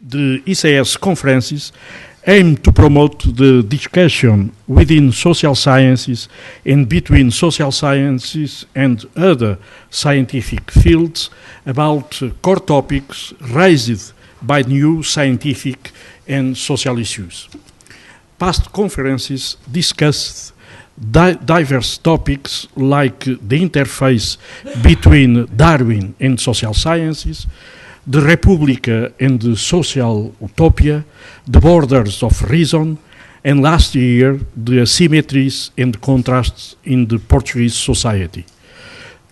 The ICS conferences aim to promote the discussion within social sciences and between social sciences and other scientific fields about core topics raised by new scientific and social issues. Past conferences discussed diverse topics like the interface between Darwin and social sciences, the Republica and the social utopia, the borders of reason, and last year, the asymmetries and contrasts in the Portuguese society.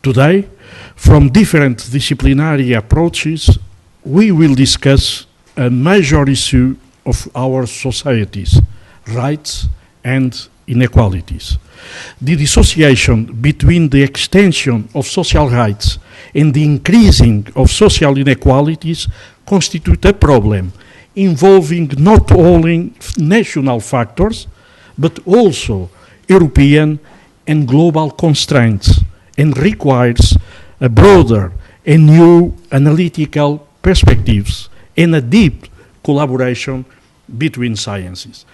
Today, from different disciplinary approaches, we will discuss a major issue of our societies, rights and inequalities. The dissociation between the extension of social rights and the increasing of social inequalities constitute a problem involving not only national factors, but also European and global constraints, and requires a broader and new analytical perspectives and a deep collaboration between sciences.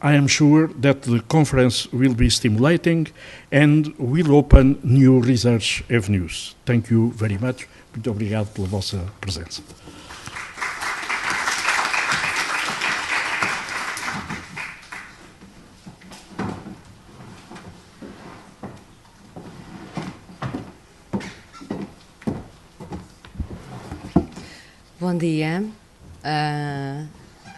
I am sure that the conference will be stimulating and will open new research avenues. Thank you very much. Muito obrigado pela vossa presença. Bom dia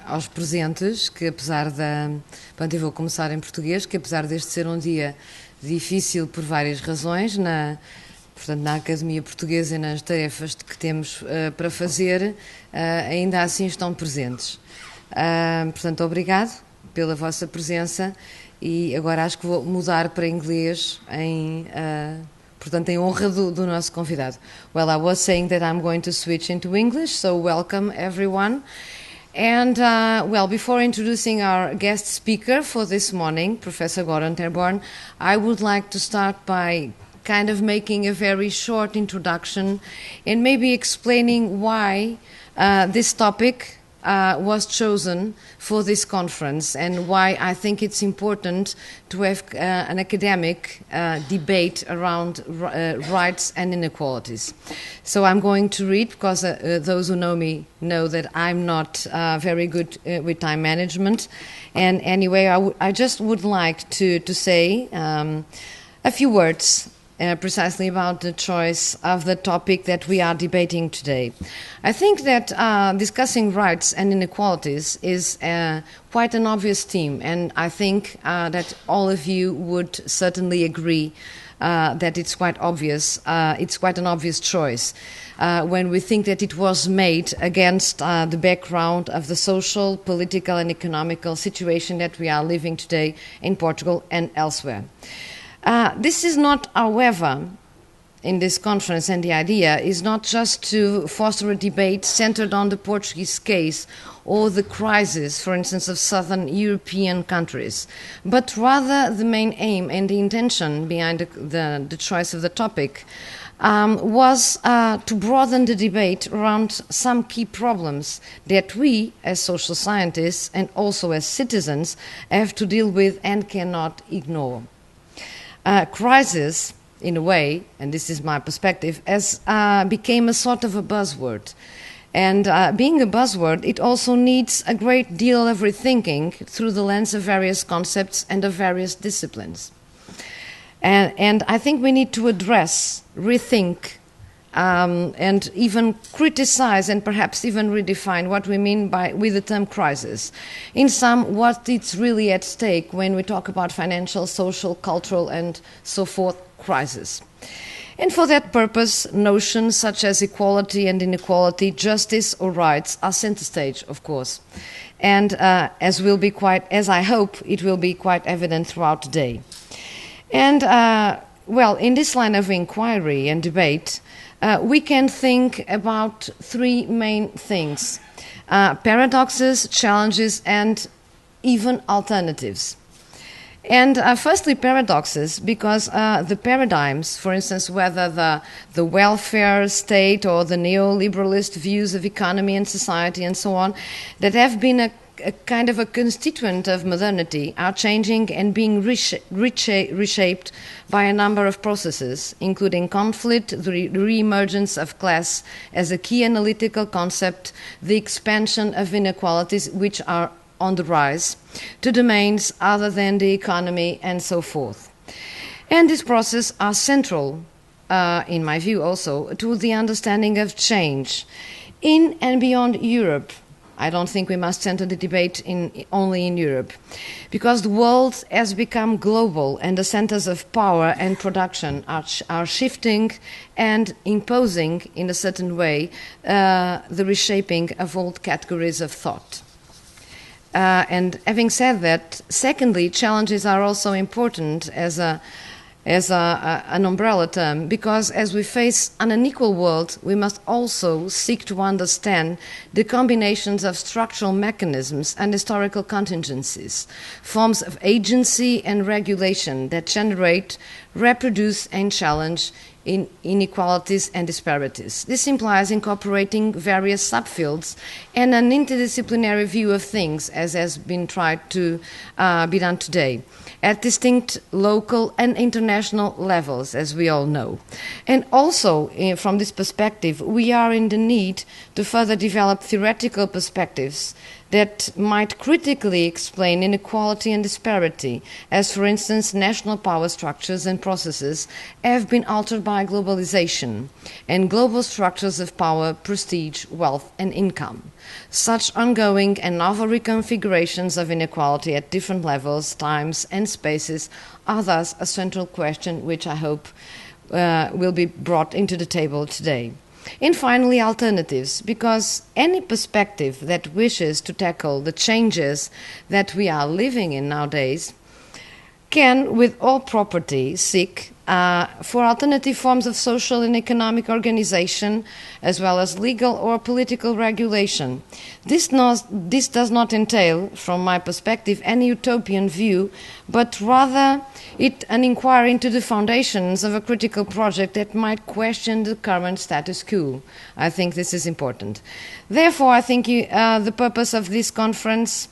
aos presentes, que apesar da... Portanto, eu vou começar em português, que apesar deste ser um dia difícil por várias razões, portanto, na Academia Portuguesa e nas tarefas que temos para fazer, ainda assim estão presentes. Portanto, obrigado pela vossa presença e agora acho que vou mudar para inglês portanto, em honra do nosso convidado. Well, I was saying that I'm going to switch into English, so welcome everyone. And, well, before introducing our guest speaker for this morning, Professor Göran Therborn, I would like to start by kind of making a very short introduction and maybe explaining why this topic was chosen for this conference and why I think it's important to have an academic debate around rights and inequalities. So I'm going to read, because those who know me know that I'm not very good with time management. And anyway, I just would like to say a few words precisely about the choice of the topic that we are debating today. I think that discussing rights and inequalities is quite an obvious theme, and I think that all of you would certainly agree that it's quite obvious. It's quite an obvious choice when we think that it was made against the background of the social, political, and economical situation that we are living today in Portugal and elsewhere. This is not, however, in this conference, and the idea is not just to foster a debate centered on the Portuguese case or the crisis, for instance, of southern European countries, but rather the main aim and the intention behind the choice of the topic was to broaden the debate around some key problems that we, as social scientists and also as citizens, have to deal with and cannot ignore. Crisis, in a way, and this is my perspective, became a sort of a buzzword. And being a buzzword, it also needs a great deal of rethinking through the lens of various concepts and of various disciplines. And I think we need to address, rethink, and even criticize and perhaps even redefine what we mean with the term crisis. In sum, what it's really at stake when we talk about financial, social, cultural, and so forth crisis. And for that purpose, notions such as equality and inequality, justice or rights are center stage, of course. And as I hope, it will be quite evident throughout the day. And, well, in this line of inquiry and debate, we can think about three main things: paradoxes, challenges, and even alternatives. And firstly, paradoxes, because the paradigms, for instance, whether the welfare state or the neoliberalist views of economy and society and so on, that have been a kind of a constituent of modernity, are changing and being reshaped by a number of processes, including conflict, the re-emergence of class as a key analytical concept, the expansion of inequalities which are on the rise, to domains other than the economy, and so forth. And these processes are central, in my view also, to the understanding of change in and beyond Europe. I don't think we must center the debate only in Europe, because the world has become global and the centers of power and production are shifting and imposing, in a certain way, the reshaping of old categories of thought. And having said that, secondly, challenges are also important as an umbrella term, because as we face an unequal world, we must also seek to understand the combinations of structural mechanisms and historical contingencies, forms of agency and regulation that generate, reproduce, and challenge inequalities and disparities. This implies incorporating various subfields and an interdisciplinary view of things, as has been tried to be done today, at distinct local and international levels, as we all know. And also, from this perspective, we are in the need to further develop theoretical perspectives that might critically explain inequality and disparity, as, for instance, national power structures and processes have been altered by globalization, and global structures of power, prestige, wealth, and income. Such ongoing and novel reconfigurations of inequality at different levels, times, and spaces are thus a central question which I hope will be brought into the table today. And finally, alternatives, because any perspective that wishes to tackle the changes that we are living in nowadays can, with all propriety, seek for alternative forms of social and economic organization, as well as legal or political regulation. This does not entail, from my perspective, any utopian view, but rather an inquiry into the foundations of a critical project that might question the current status quo. I think this is important. Therefore, I think the purpose of this conference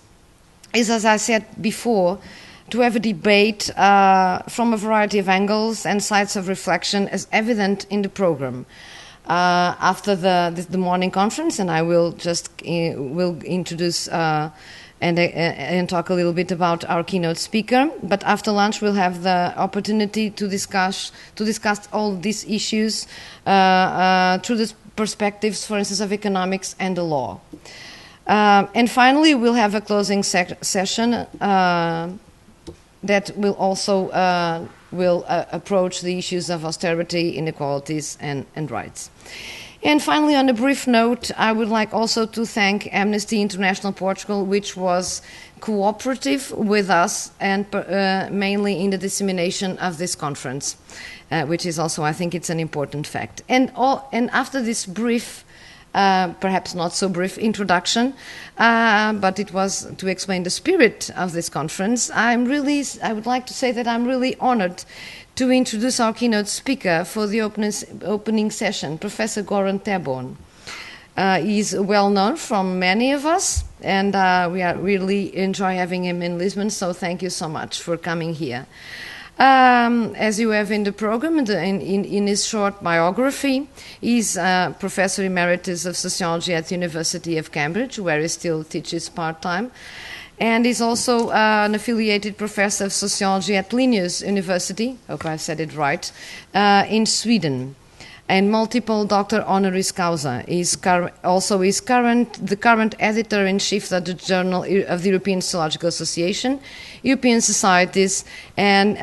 is, as I said before, to have a debate from a variety of angles and sites of reflection, as evident in the program. After the morning conference, and I will just will introduce and talk a little bit about our keynote speaker. But after lunch, we'll have the opportunity to discuss all these issues through the perspectives, for instance, of economics and the law. And finally, we'll have a closing session that will also approach the issues of austerity, inequalities, and rights. And finally, on a brief note, I would like also to thank Amnesty International Portugal, which was cooperative with us and mainly in the dissemination of this conference, which is also, I think, it's an important fact. And after this brief, perhaps not so brief introduction, but it was to explain the spirit of this conference. I would like to say that I'm really honored to introduce our keynote speaker for the opening session, Professor Göran Therborn. He's well known from many of us, and we really enjoy having him in Lisbon, so thank you so much for coming here. As you have in the program, in his short biography, he's Professor Emeritus of Sociology at the University of Cambridge, where he still teaches part-time. And he's also an affiliated professor of sociology at Linnaeus University, hope I've said it right, in Sweden, and multiple doctor honoris causa. He's also the current editor-in-chief of the Journal of the European Sociological Association, European Societies, and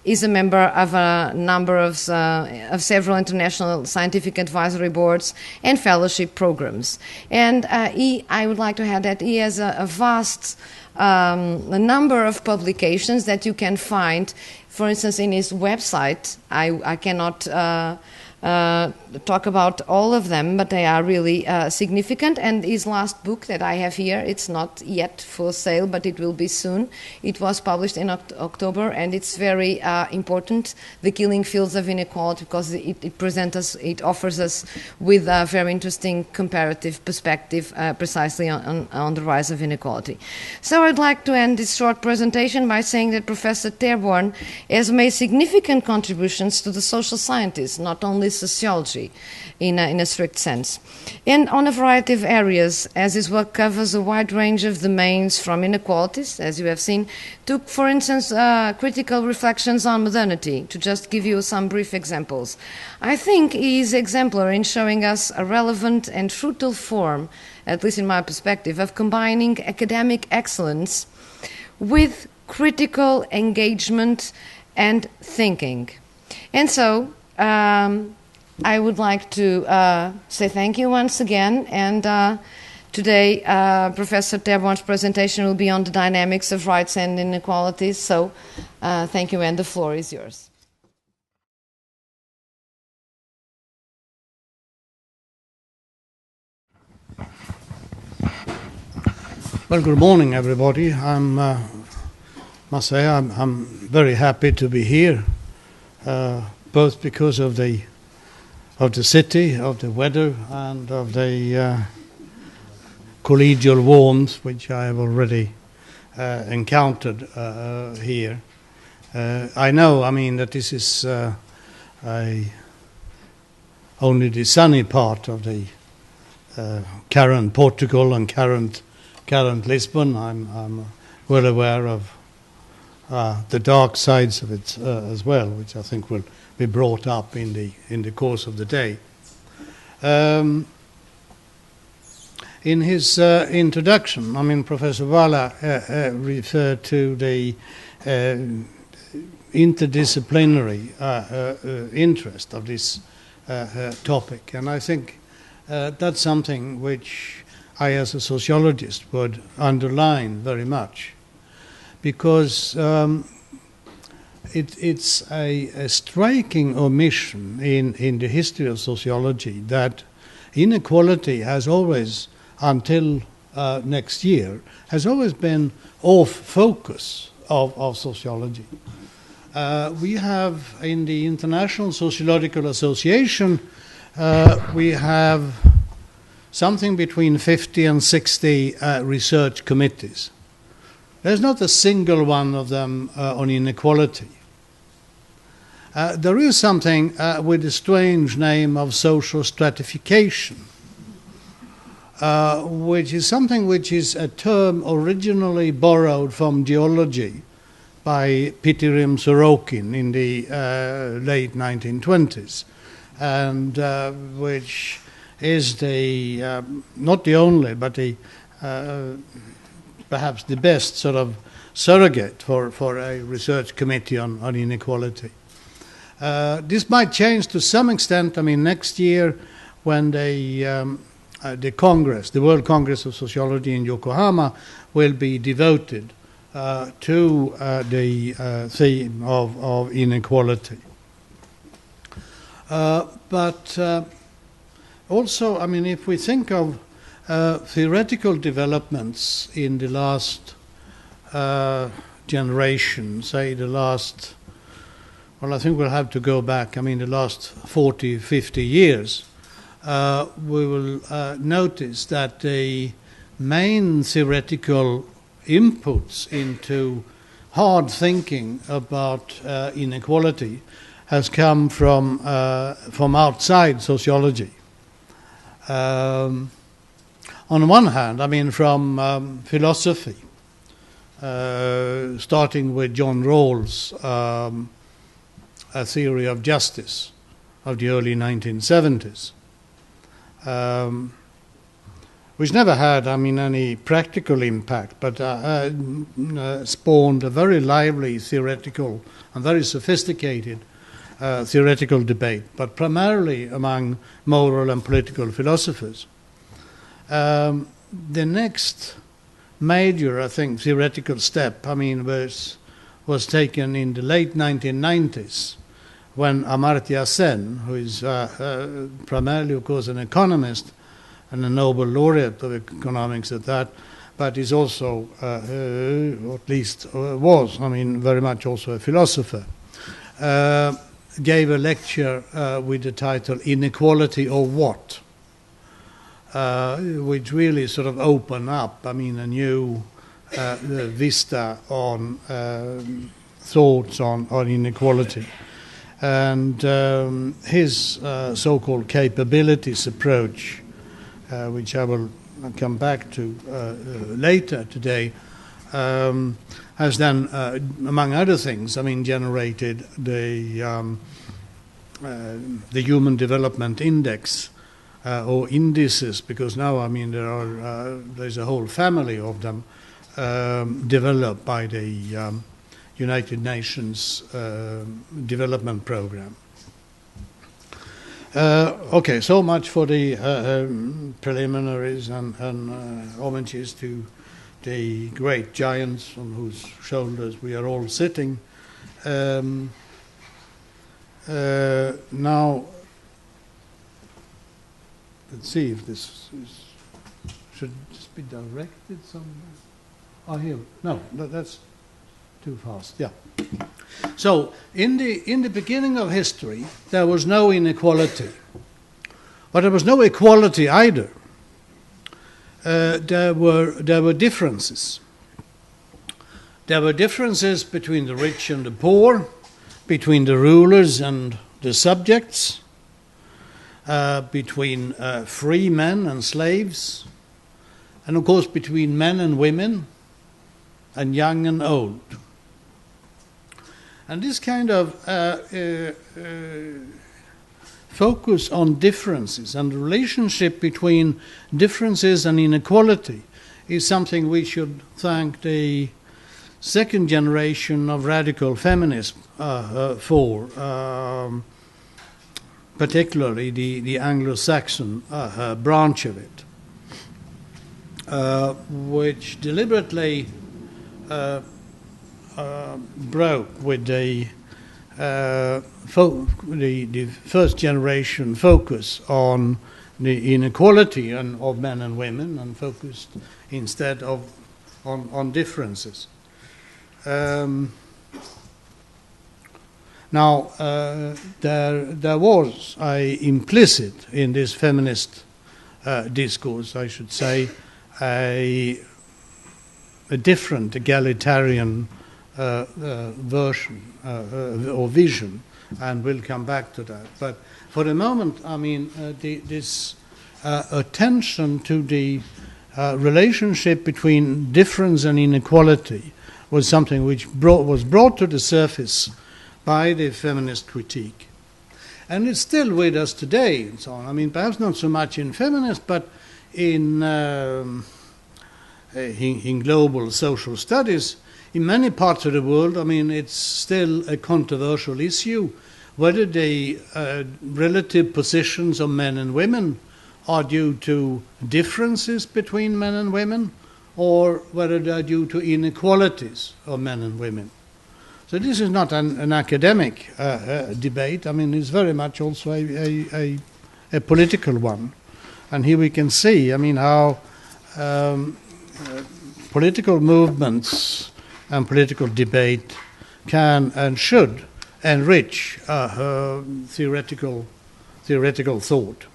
is a member of a number of several international scientific advisory boards and fellowship programs. And I would like to add that he has a vast a number of publications that you can find, for instance, in his website. I cannot talk about all of them, but they are really significant. And his last book that I have here, it's not yet for sale, but it will be soon. It was published in October, and it's very important, The Killing Fields of Inequality, because it presents us, it offers us with a very interesting comparative perspective precisely on the rise of inequality. So I'd like to end this short presentation by saying that Professor Therborn has made significant contributions to the social sciences, not only sociology in a strict sense, and on a variety of areas, as his work covers a wide range of domains, from inequalities, as you have seen, to, for instance, critical reflections on modernity, to just give you some brief examples. I think he is exemplary in showing us a relevant and fruitful form, at least in my perspective, of combining academic excellence with critical engagement and thinking. And so I would like to say thank you once again, and today Professor Therborn's presentation will be on the dynamics of rights and inequalities, so thank you, and the floor is yours. Well, good morning, everybody. Must say I'm very happy to be here, both because of the city, of the weather, and of the collegial warmth which I have already encountered here. I know, I mean, that this is only the sunny part of the current Portugal and current Lisbon. I'm well aware of the dark sides of it as well, which I think will be brought up in the course of the day. In his introduction, I mean, Professor Vala referred to the interdisciplinary interest of this topic, and I think that's something which I, as a sociologist, would underline very much, because it's a striking omission in the history of sociology that inequality has always, until next year, has always been off focus of sociology. We have, in the International Sociological Association, we have something between 50 and 60 research committees. There's not a single one of them on inequality. There is something with the strange name of social stratification, which is something which is a term originally borrowed from geology by Pitirim Sorokin in the late 1920s, and which is the not the only, but the perhaps the best sort of surrogate for a research committee on inequality. This might change to some extent. I mean, next year, when the Congress, the World Congress of Sociology in Yokohama, will be devoted to the theme of inequality. But also, I mean, if we think of theoretical developments in the last generation, say the last, well, I think we'll have to go back, I mean, the last 40, 50 years, we will notice that the main theoretical inputs into hard thinking about inequality has come from outside sociology. On one hand, I mean, from philosophy, starting with John Rawls' A Theory of Justice of the early 1970s, which never had, I mean, any practical impact, but spawned a very lively theoretical and very sophisticated theoretical debate, but primarily among moral and political philosophers. The next major, I think, theoretical step, I mean, was taken in the late 1990s when Amartya Sen, who is primarily, of course, an economist and a Nobel laureate of economics at that, but is also, or at least was, very much also a philosopher, gave a lecture with the title Inequality or What? Which really sort of opened up, a new vista on thoughts on inequality. And his so-called capabilities approach, which I will come back to later today, has then, among other things, generated the Human Development Index, or indices, because now there's a whole family of them developed by the United Nations Development Program. Okay, so much for the preliminaries and homages to the great giants on whose shoulders we are all sitting. Now, let's see if this should this be directed somewhere. Oh, here. No, that's too fast. Yeah. So, in the beginning of history, there was no inequality, but there was no equality either. There were differences. There were differences between the rich and the poor, between the rulers and the subjects, between free men and slaves, and of course between men and women, and young and old. And this kind of focus on differences and the relationship between differences and inequality is something we should thank the second generation of radical feminism for, particularly the Anglo-Saxon branch of it, which deliberately broke with the first generation focus on the inequality of men and women, and focused instead on differences. Now, there was implicit in this feminist discourse, I should say, a different egalitarian version or vision, and we'll come back to that. But for the moment, this attention to the relationship between difference and inequality was something which was brought to the surface by the feminist critique. And it's still with us today and so on. Perhaps not so much in feminist, but in global social studies. In many parts of the world, it's still a controversial issue whether the relative positions of men and women are due to differences between men and women, or whether they are due to inequalities of men and women. So this is not an academic debate. It's very much also a political one. And here we can see, how political movements and political debate can and should enrich theoretical thought.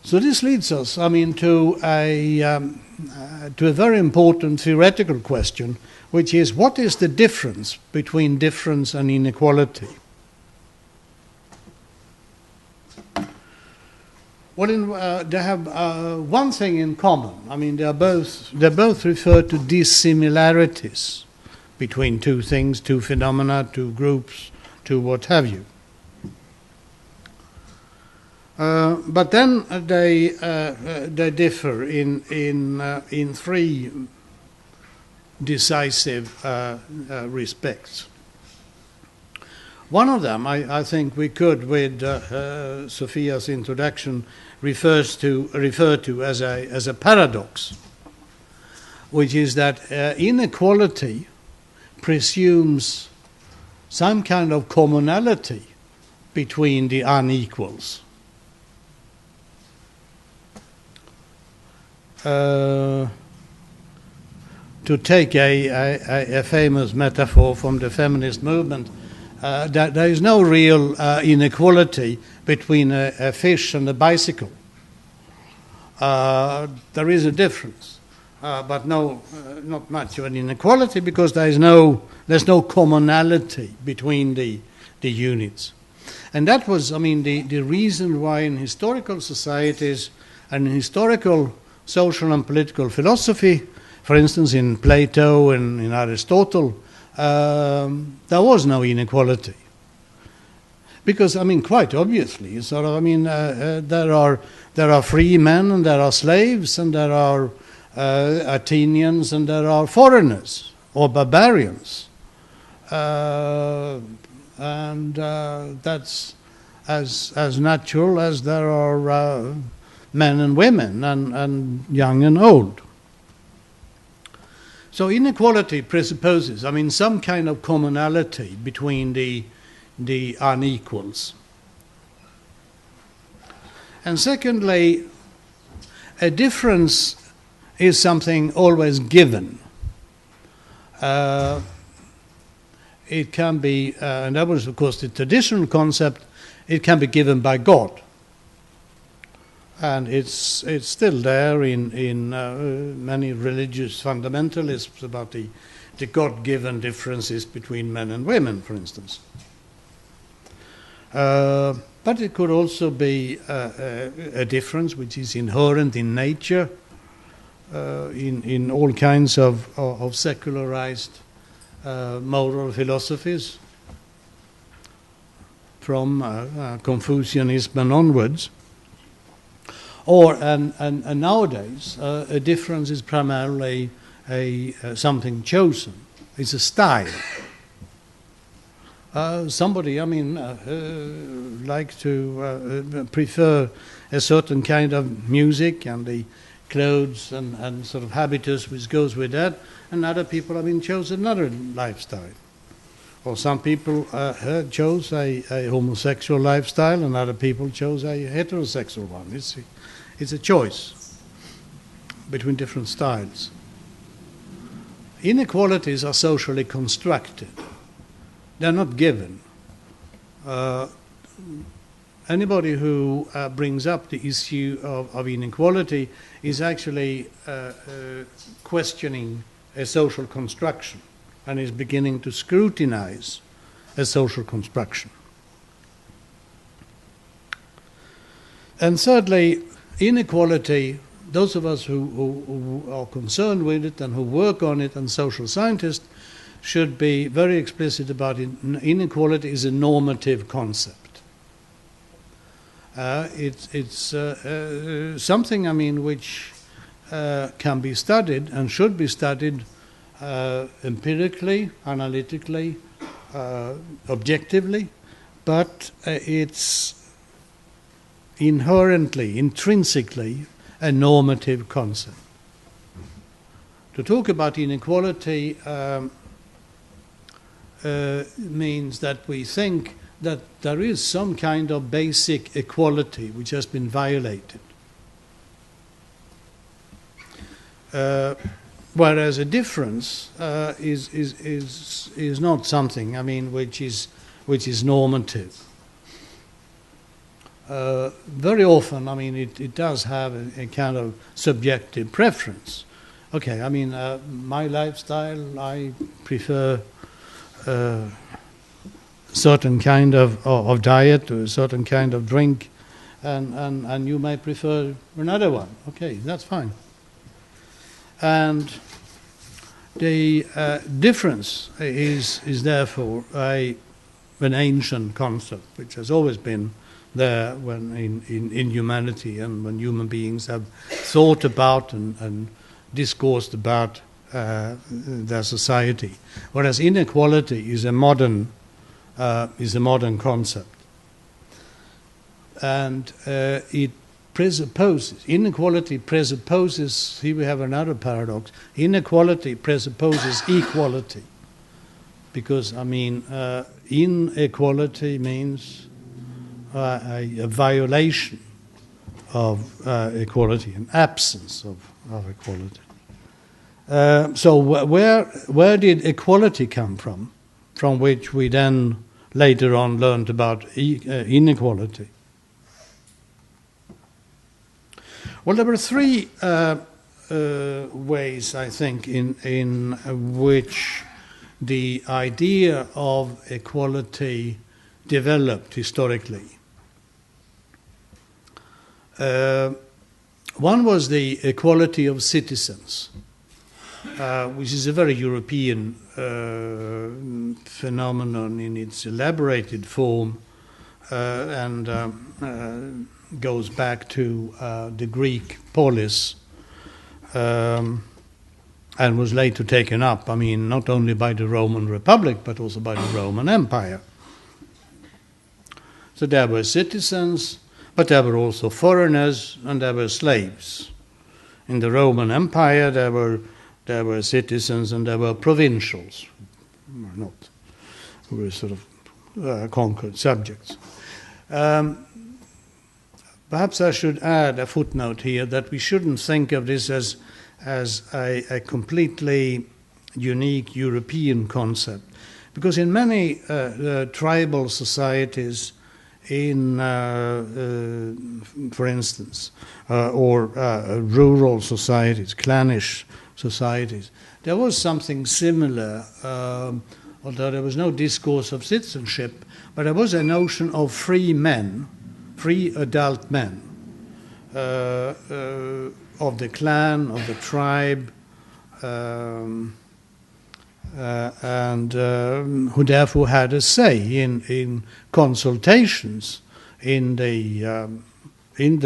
So this leads us, to a very important theoretical question, which is, what is the difference between difference and inequality? Well, they have one thing in common. They both refer to dissimilarities between two things, two phenomena, two groups, two what have you. But then they differ in three decisive respects. One of them, I think we could, with Sofia's introduction, refer to as a paradox, which is that inequality presumes some kind of commonality between the unequals. To take a famous metaphor from the feminist movement, there is no real inequality between a fish and a bicycle. There is a difference, but not much of an inequality, because there's no commonality between the units. And that was, the reason why in historical societies and in historical social and political philosophy, for instance, in Plato and in Aristotle, there was no inequality. Because, quite obviously, there are free men and there are slaves and there are Athenians and there are foreigners or barbarians. And that's as natural as there are men and women and young and old. So inequality presupposes, some kind of commonality between the unequals. And secondly, a difference is something always given. It can be, and that was of course the traditional concept, it can be given by God. And it's still there in many religious fundamentalists about the God-given differences between men and women, for instance. But it could also be a difference which is inherent in nature, in all kinds of secularized moral philosophies, from Confucianism and onwards. And nowadays, a difference is primarily something chosen. It's a style. Somebody, like to prefer a certain kind of music and the clothes and sort of habitus which goes with that, and other people, chose another lifestyle. Or some people chose a homosexual lifestyle, and other people chose a heterosexual one. It's a choice between different styles. Inequalities are socially constructed. They're not given. Anybody who brings up the issue of inequality is actually questioning a social construction and is beginning to scrutinize a social construction. And thirdly, inequality, those of us who are concerned with it and who work on it, and social scientists, should be very explicit about it. Inequality is a normative concept. It's something, which can be studied and should be studied empirically, analytically, objectively, but it's intrinsically a normative concept. To talk about inequality means that we think that there is some kind of basic equality which has been violated. Whereas a difference is not something, which is normative. Very often, it does have a kind of subjective preference. Okay, my lifestyle, I prefer a certain kind of diet or a certain kind of drink, and you may prefer another one. Okay, that's fine. And the difference is therefore an ancient concept which has always been there when in humanity, and when human beings have thought about and discoursed about their society. Whereas inequality is a modern concept, and inequality presupposes. Here we have another paradox. Inequality presupposes equality, because inequality means a violation of equality, an absence of equality. So where did equality come from which we then later on learned about inequality? Well, there were three ways, I think, in which the idea of equality developed historically. One was the equality of citizens, which is a very European phenomenon in its elaborated form, and goes back to the Greek polis, and was later taken up, not only by the Roman Republic, but also by the Roman Empire. So there were citizens, but there were also foreigners, and there were slaves. In the Roman Empire, there were citizens and there were provincials, who were sort of conquered subjects. Perhaps I should add a footnote here that we shouldn't think of this as a completely unique European concept, because in many tribal societies, for instance, or rural societies, clannish societies, there was something similar, although there was no discourse of citizenship, but there was a notion of free men, free adult men, of the clan, of the tribe, and who therefore had a say in consultations in the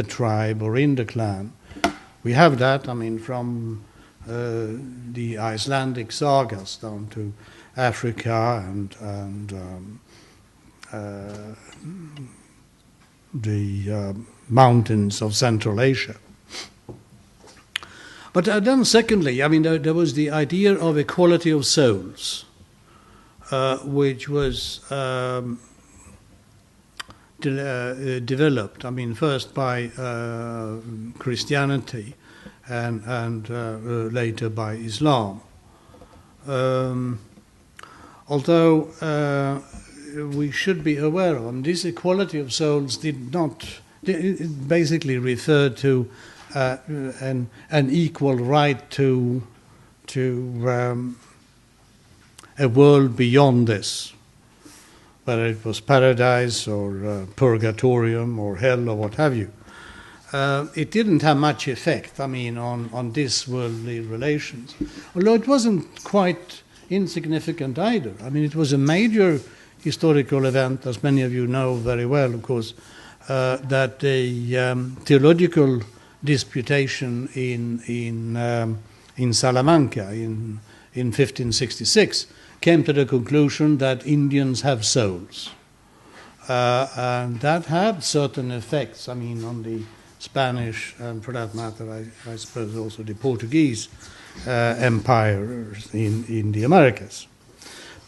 tribe or in the clan. We have that, from the Icelandic sagas down to Africa and the mountains of Central Asia. But then secondly, there was the idea of equality of souls, which was developed, first by Christianity and later by Islam. Although we should be aware of, this equality of souls it basically referred to an equal right to a world beyond this, whether it was paradise or purgatorium or hell or what have you. It didn't have much effect, on this worldly relations, although it wasn't quite insignificant either. It was a major historical event, as many of you know very well, of course, that the theological disputation in Salamanca in 1566 came to the conclusion that Indians have souls, and that had certain effects. On the Spanish, and for that matter, I suppose also the Portuguese empires in the Americas.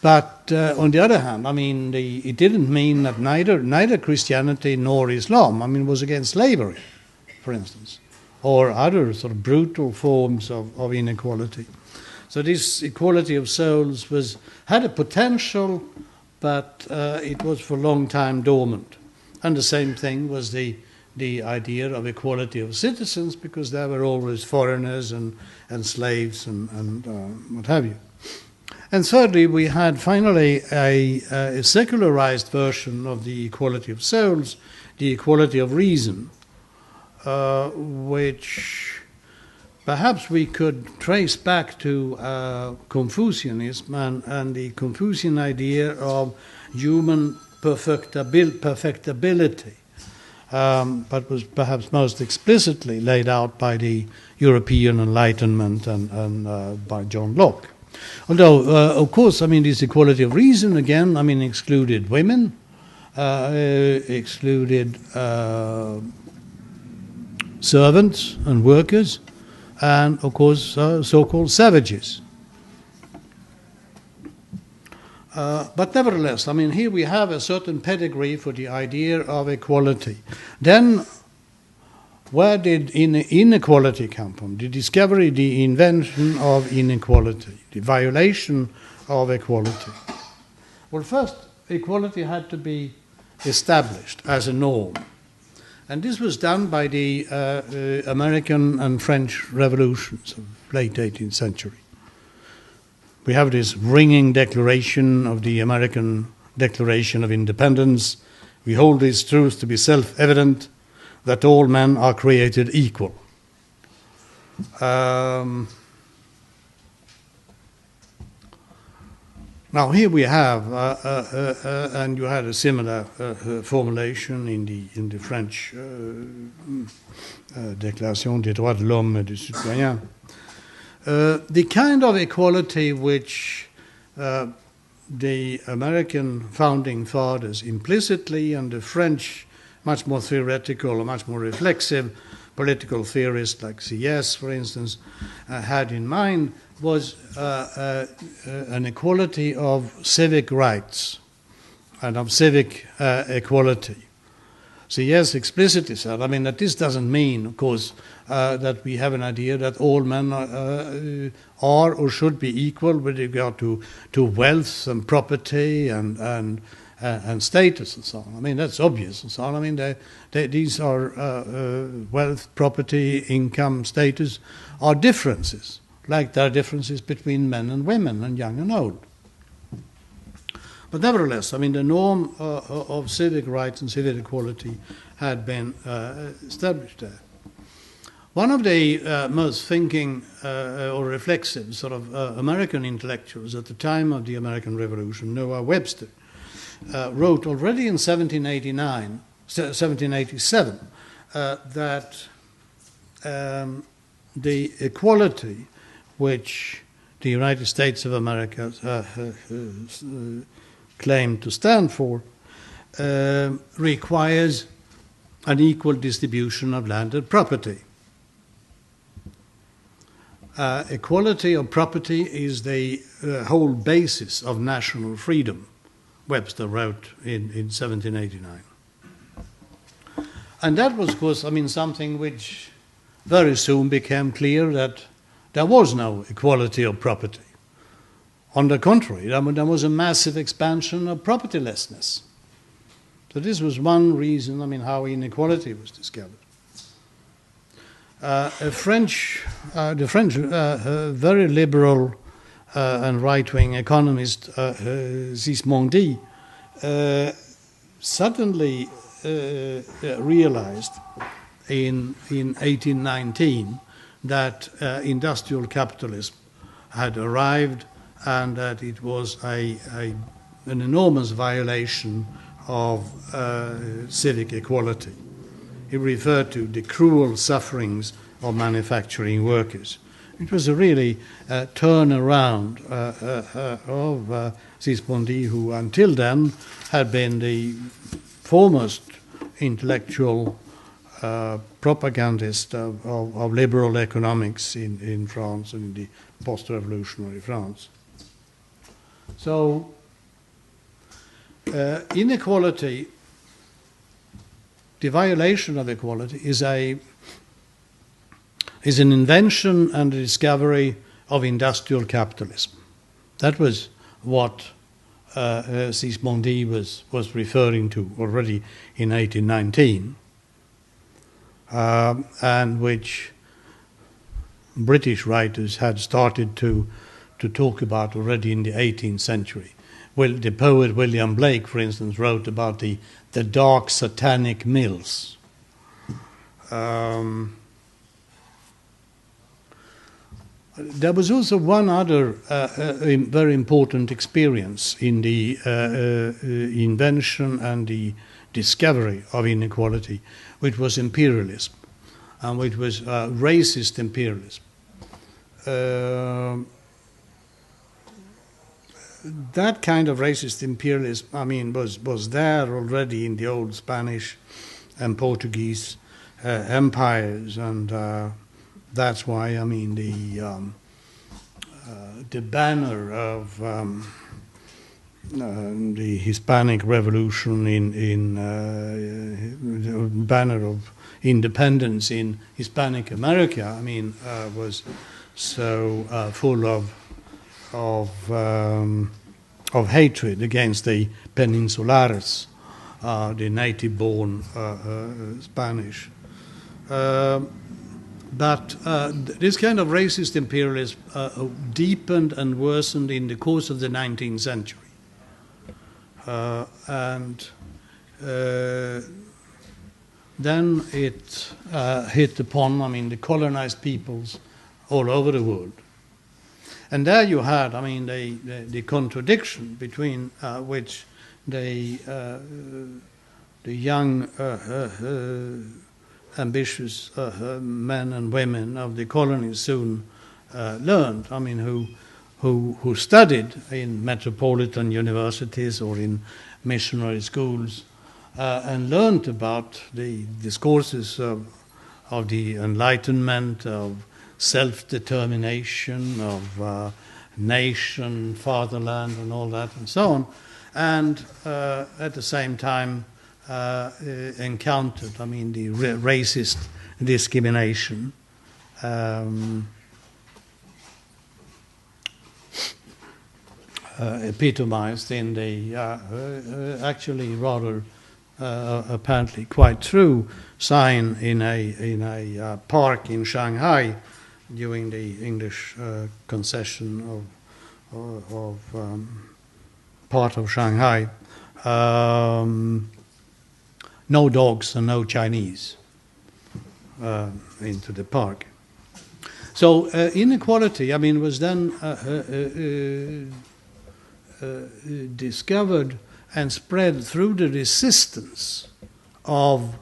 But on the other hand, it didn't mean that neither Christianity nor Islam, was against slavery, for instance, or other sort of brutal forms of inequality. So this equality of souls had a potential, but it was for a long time dormant. And the same thing was the idea of equality of citizens, because there were always foreigners and slaves and what have you. And thirdly, we had finally a secularized version of the equality of souls, the equality of reason, which perhaps we could trace back to Confucianism and the Confucian idea of human perfectibility, but was perhaps most explicitly laid out by the European Enlightenment and by John Locke. Although, of course, this equality of reason, again, excluded women, excluded servants and workers, and, of course, so-called savages. But nevertheless, I mean, here we have a certain pedigree for the idea of equality. Then, where did inequality come from? The discovery, the invention of inequality, the violation of equality. Well, first, equality had to be established as a norm. And this was done by the American and French revolutions of late 18th century. We have this ringing declaration of the American Declaration of Independence. We hold this truth to be self-evident, that all men are created equal. Now here we have, and you had a similar formulation in the French Déclaration des droits de l'homme et du citoyen. The kind of equality which the American founding fathers implicitly and the French much more theoretical or much more reflexive political theorists like CS, for instance, had in mind was an equality of civic rights and of civic equality. CS explicitly said, I mean, that this doesn't mean, of course, that we have an idea that all men are or should be equal with regard to wealth and property and status and so on. I mean, that's obvious and so on. I mean, these are wealth, property, income, status are differences, like there are differences between men and women and young and old. But nevertheless, I mean, the norm of civic rights and civic equality had been established there. One of the most thinking or reflexive sort of American intellectuals at the time of the American Revolution, Noah Webster, wrote already in 1787 that the equality which the United States of America claimed to stand for requires an equal distribution of landed property. Equality of property is the whole basis of national freedom, Webster wrote in 1789. And that was, of course, I mean, something which very soon became clear that there was no equality of property. On the contrary, there was a massive expansion of propertylessness. So this was one reason, I mean, how inequality was discovered. The French very liberal and right-wing economist Sismondi suddenly realized in 1819 that industrial capitalism had arrived and that it was an enormous violation of civic equality. He referred to the cruel sufferings of manufacturing workers. It was a really turnaround of Sismondi, who until then had been the foremost intellectual propagandist of liberal economics in France and in the post-revolutionary France. So inequality, the violation of equality, is an invention and a discovery of industrial capitalism. That was what Sismondi was referring to already in 1819, and which British writers had started to talk about already in the 18th century. Well, the poet William Blake, for instance, wrote about the dark satanic mills. There was also one other very important experience in the invention and the discovery of inequality, which was imperialism, and which was racist imperialism. That kind of racist imperialism, I mean, was there already in the old Spanish and Portuguese empires, and that's why, I mean, the banner of the Hispanic Revolution in banner of independence in Hispanic America, I mean, was so full of hatred against the Peninsulares, the native-born Spanish. But this kind of racist imperialism deepened and worsened in the course of the 19th century. And then it hit upon, I mean, the colonized peoples all over the world. And there you had, I mean, the contradiction between which the young, ambitious men and women of the colonies soon learned, I mean, who studied in metropolitan universities or in missionary schools and learned about the discourses of the Enlightenment, of self-determination, of nation, fatherland, and all that, and so on, and at the same time encountered, I mean, the racist discrimination. Epitomized in the actually rather apparently quite true sign in a park in Shanghai during the English concession of part of Shanghai. No dogs and no Chinese into the park. So inequality, I mean, was then discovered and spread through the resistance of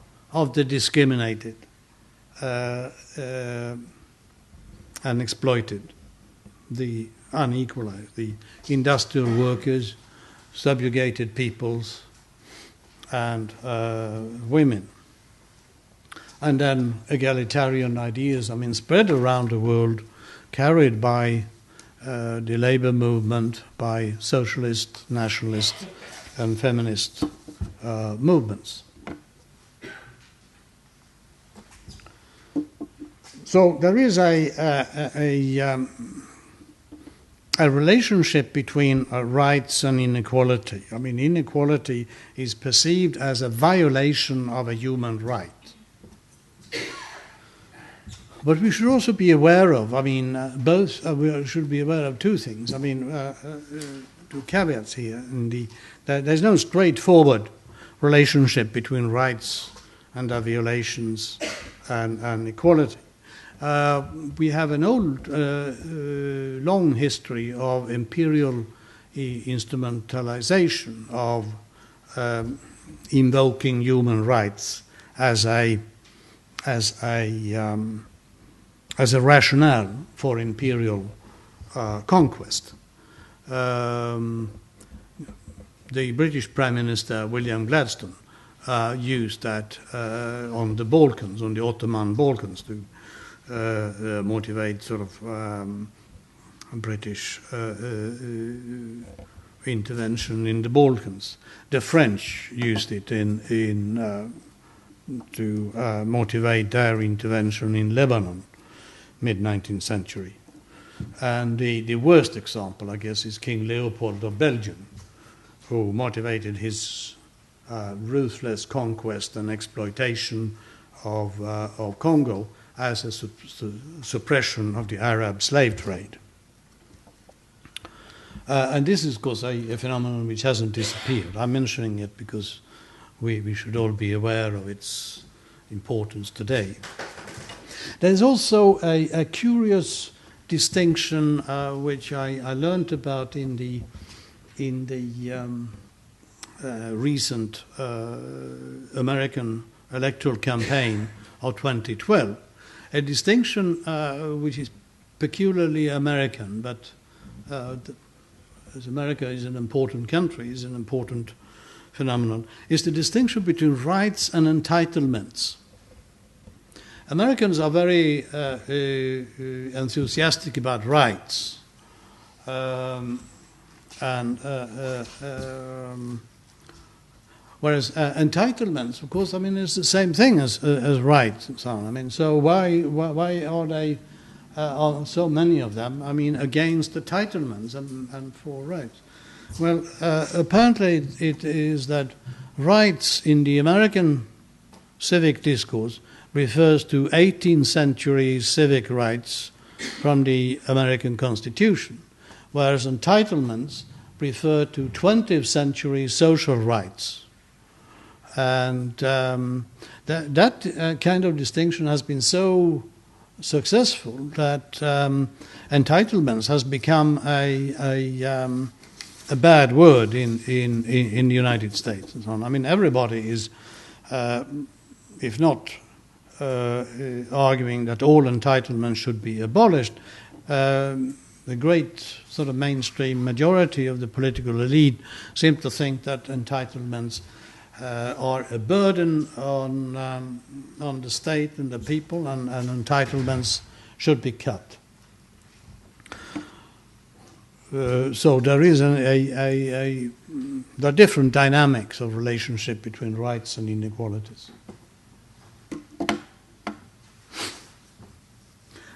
the discriminated and exploited, the unequalized, the industrial workers, subjugated peoples, and women. And then egalitarian ideas, I mean, spread around the world, carried by the labor movement, by socialist, nationalist, and feminist movements. So there is a relationship between rights and inequality. I mean, inequality is perceived as a violation of a human right. But we should also be aware of, I mean, we should be aware of two things. I mean, two caveats here. There's no straightforward relationship between rights and their violations and equality. We have an old, long history of imperial instrumentalization of invoking human rights as a rationale for imperial conquest. The British Prime Minister William Gladstone used that on the Balkans, on the Ottoman Balkans, to motivate sort of British intervention in the Balkans. The French used it to motivate their intervention in Lebanon, mid-19th century. And the worst example, I guess, is King Leopold of Belgium, who motivated his ruthless conquest and exploitation of Congo as a suppression of the Arab slave trade. And this is, of course, a phenomenon which hasn't disappeared. I'm mentioning it because we should all be aware of its importance today. There's also a curious distinction which I learned about in the recent American electoral campaign of 2012. A distinction which is peculiarly American, but as America is an important country, is an important phenomenon, is the distinction between rights and entitlements. Americans are very enthusiastic about rights. And whereas entitlements, of course, I mean, it's the same thing as rights and so on. I mean, so why are they, are so many of them, I mean, against entitlements and for rights? Well, apparently it is that rights in the American civic discourse refers to 18th century civic rights from the American Constitution, whereas entitlements refer to 20th century social rights. And that kind of distinction has been so successful that entitlements has become a bad word in the United States and so on. I mean, everybody is, if not arguing that all entitlements should be abolished, the great sort of mainstream majority of the political elite seem to think that entitlements are a burden on the state and the people, and entitlements should be cut. So there is the different dynamics of relationship between rights and inequalities.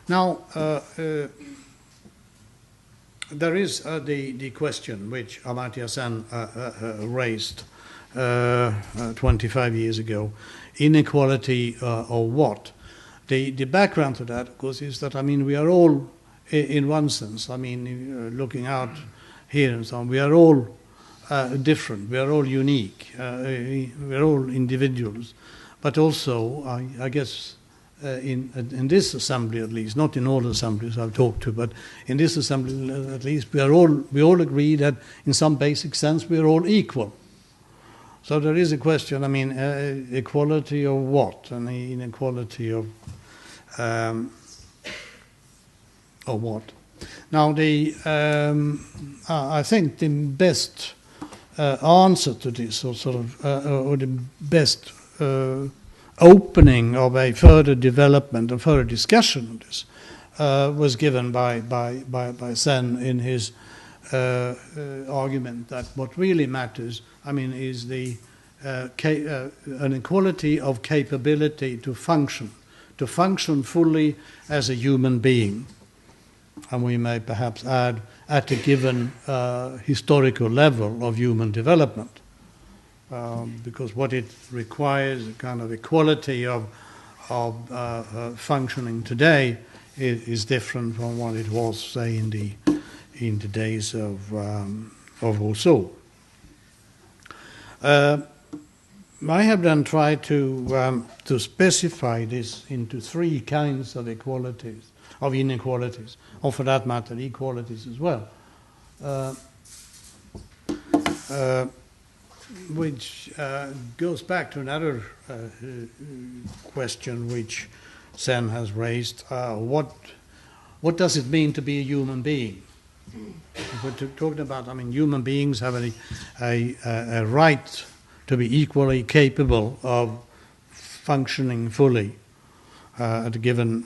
Now, there is the question which Amartya Sen raised 25 years ago: inequality or what? The background to that, of course, is that, I mean, we are all, in one sense, I mean, looking out here and so on, we are all different, we are all unique, we are all individuals, but also, I guess, in this assembly at least, not in all assemblies I've talked to, but in this assembly at least, we all agree that in some basic sense we are all equal. So there is a question, I mean, equality of what, and inequality of what? Now, I think the best answer to this, or sort of, or the best opening of a further development, a further discussion of this, was given by Sen in his argument that what really matters, I mean, is the an equality of capability to function fully as a human being. And we may perhaps add, at a given historical level of human development, because what it requires, a kind of equality of functioning today, is different from what it was, say, in the days of Rousseau. I have then tried to specify this into three kinds of inequalities, or for that matter, equalities as well, which goes back to another question which Sen has raised. What does it mean to be a human being? If we're talking about, I mean, human beings have a right to be equally capable of functioning fully at a given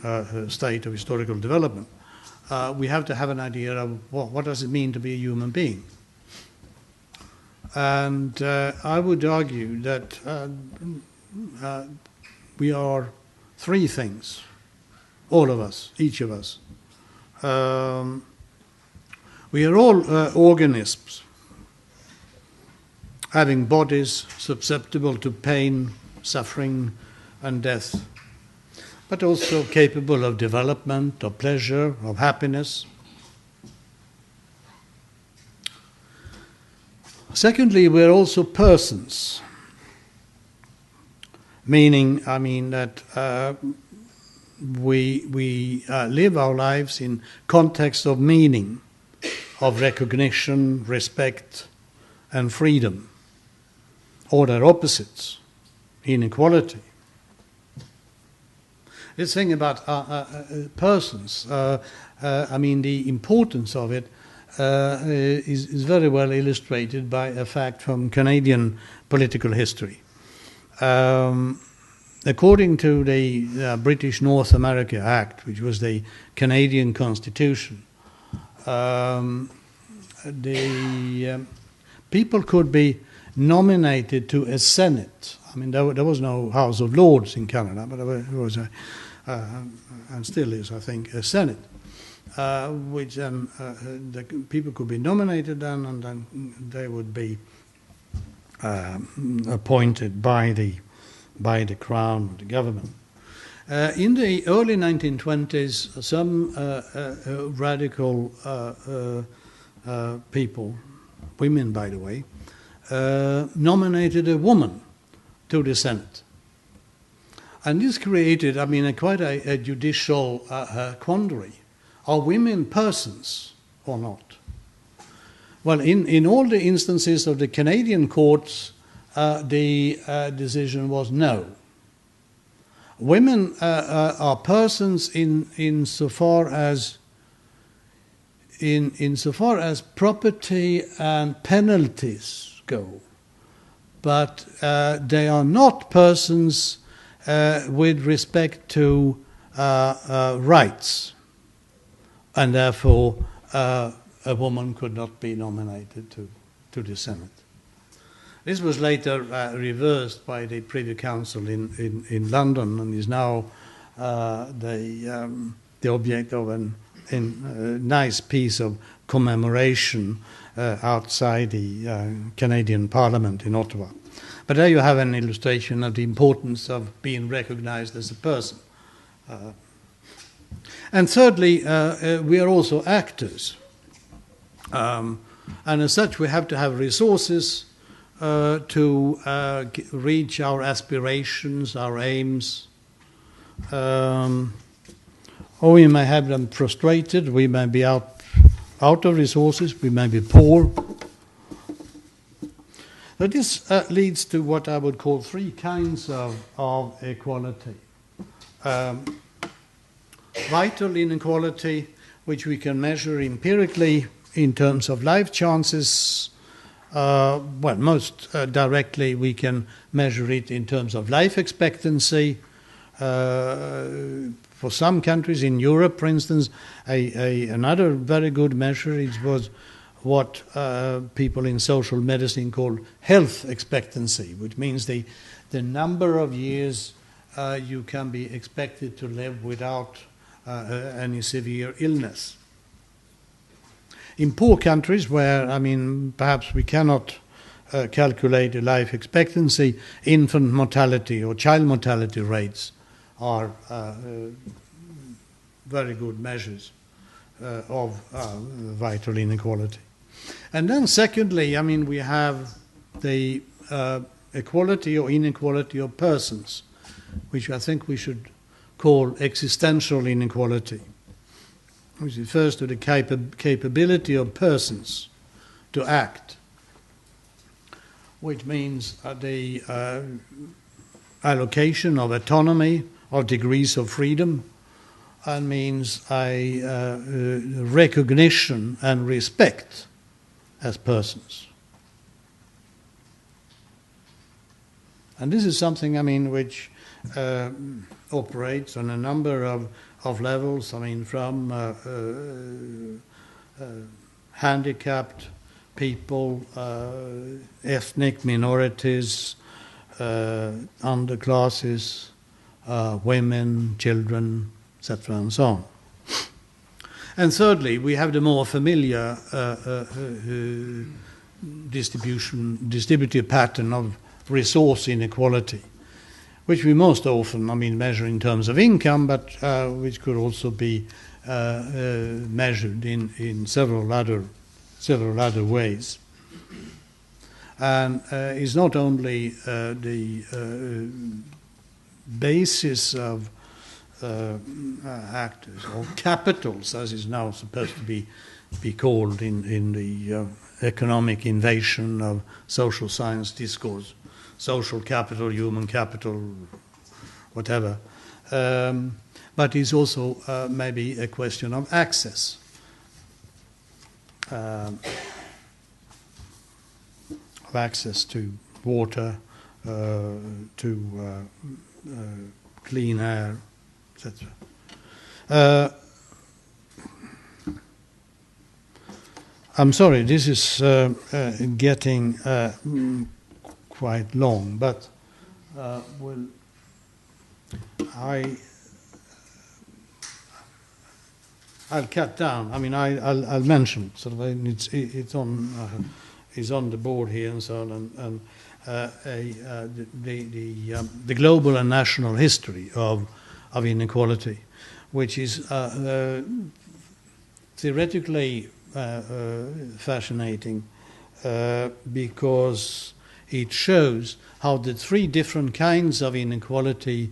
state of historical development. We have to have an idea of what does it mean to be a human being. And I would argue that we are three things, all of us, each of us. We are all organisms, having bodies susceptible to pain, suffering, and death, but also capable of development, of pleasure, of happiness. Secondly, we're also persons, meaning, I mean, that we live our lives in context of meaning, of recognition, respect, and freedom, or their opposites, inequality. This thing about persons, I mean, the importance of it is very well illustrated by a fact from Canadian political history. According to the British North America Act, which was the Canadian Constitution, people could be nominated to a Senate. I mean, there was no House of Lords in Canada, but there was and still is, I think, a Senate, which then the people could be nominated then, and then they would be appointed by the Crown or the government. In the early 1920s, some radical people, women by the way, nominated a woman to the Senate. And this created, I mean, quite a judicial quandary. Are women persons or not? Well, in all the instances of the Canadian courts, the decision was no. Women are persons insofar as property and penalties go, but they are not persons with respect to rights, and therefore a woman could not be nominated to the Senate. This was later reversed by the Privy Council in London, and is now the object of a nice piece of commemoration outside the Canadian Parliament in Ottawa. But there you have an illustration of the importance of being recognized as a person. And thirdly, we are also actors. And as such, we have to have resources to reach our aspirations, our aims. Or we may have them frustrated, we may be out of resources, we may be poor. So this leads to what I would call three kinds of equality. Vital inequality, which we can measure empirically in terms of life chances. Well, most directly we can measure it in terms of life expectancy. For some countries in Europe, for instance, another very good measure was what people in social medicine call health expectancy, which means the number of years you can be expected to live without any severe illness. In poor countries where, I mean, perhaps we cannot calculate the life expectancy, infant mortality or child mortality rates are very good measures of vital inequality. And then secondly, I mean, we have the equality or inequality of persons, which I think we should call existential inequality, which refers to the capability of persons to act, which means the allocation of autonomy or degrees of freedom, and means a recognition and respect as persons. And this is something, I mean, which operates on a number of levels, I mean, from handicapped people, ethnic minorities, underclasses, women, children, etc., and so on. And thirdly, we have the more familiar distributive pattern of resource inequality, which we most often, I mean, measure in terms of income, but which could also be measured in several other ways, and is not only the basis of actors or capitals, as is now supposed to be called in the economic invasion of social science discourse, social capital, human capital, whatever, but is also maybe a question of access. Of access to water, to clean air, etc. I'm sorry, this is getting quite long, but I'll cut down. I mean, I'll mention sort of it's on the board here and so on, and the global and national history of inequality, which is theoretically fascinating because it shows how the three different kinds of inequality,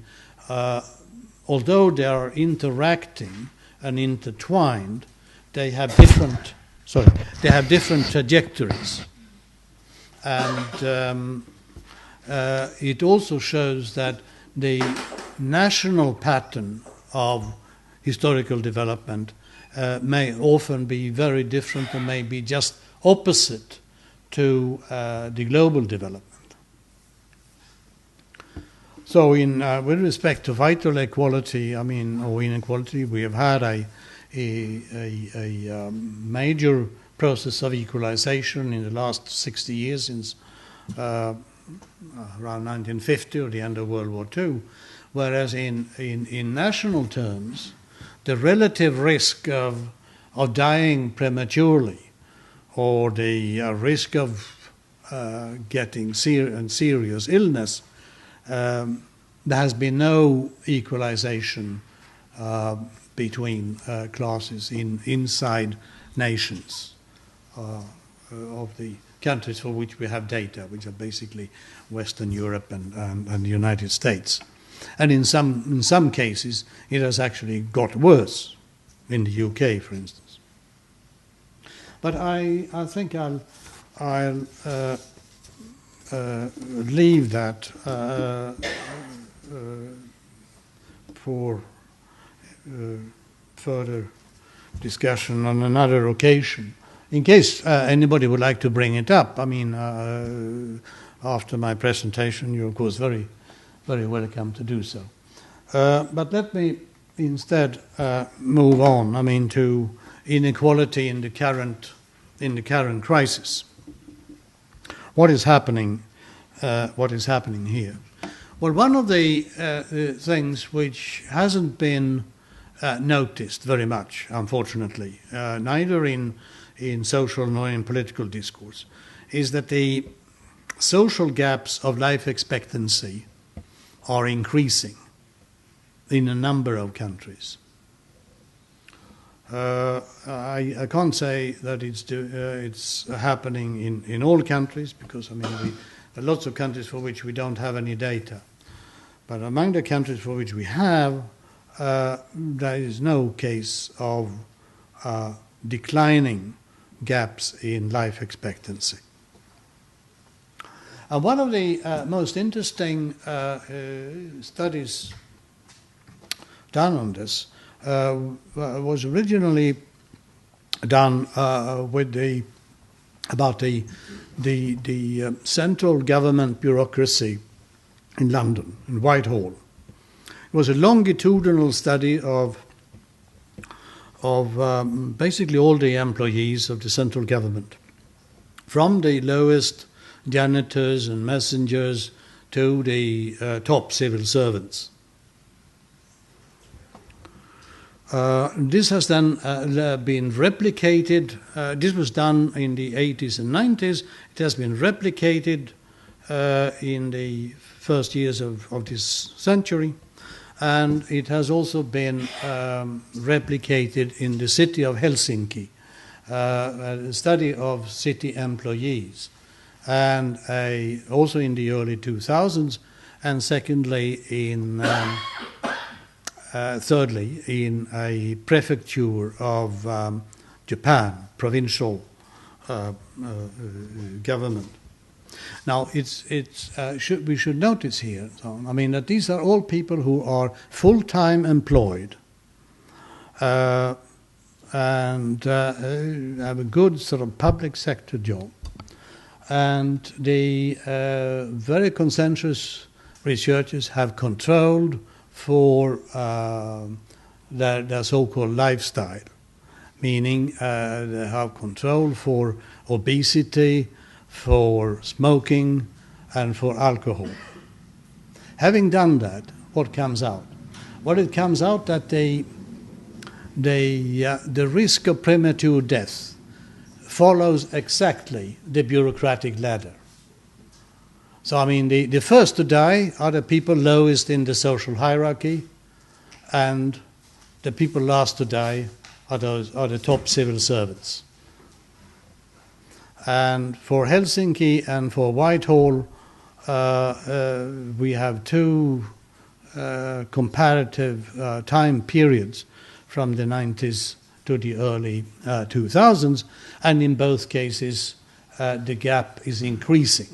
although they are interacting and intertwined, they have different trajectories, and it also shows that the national pattern of historical development may often be very different and may be just opposite to the global development. So, with respect to vital equality, or inequality, we have had a major process of equalization in the last 60 years, since around 1950 or the end of World War II, whereas in national terms, the relative risk of dying prematurely, or the risk of getting serious illness, there has been no equalization between classes inside nations of the countries for which we have data, which are basically Western Europe and the United States. And in some cases, it has actually got worse, in the UK, for instance. But I think I'll leave that for further discussion on another occasion. In case anybody would like to bring it up, after my presentation, you're of course very, very welcome to do so. But let me instead move on, to inequality in the current crisis. What is happening here? Well, one of the things which hasn't been noticed very much, unfortunately, neither in social nor in political discourse, is that the social gaps of life expectancy are increasing in a number of countries. I can't say that it's happening in all countries, because there are lots of countries for which we don't have any data. But among the countries for which we have, there is no case of declining gaps in life expectancy. And one of the most interesting studies done on this was originally done about the central government bureaucracy in London, in Whitehall. It was a longitudinal study of basically all the employees of the central government, from the lowest janitors and messengers to the top civil servants. This has then been replicated. This was done in the 80s and 90s. It has been replicated in the first years of this century. And it has also been replicated in the city of Helsinki, a study of city employees, and also in the early 2000s, and secondly thirdly, in a prefecture of Japan, provincial government. Now, we should notice here, that these are all people who are full-time employed and have a good sort of public sector job. And the very conscientious researchers have controlled for their so-called lifestyle, meaning they have control for obesity, for smoking, and for alcohol. Having done that, what comes out? Well, it comes out that the risk of premature death follows exactly the bureaucratic ladder. So, I mean, the first to die are the people lowest in the social hierarchy, and the people last to die are the top civil servants. And for Helsinki and for Whitehall, we have two comparative time periods from the 90s to the early 2000s, and in both cases the gap is increasing.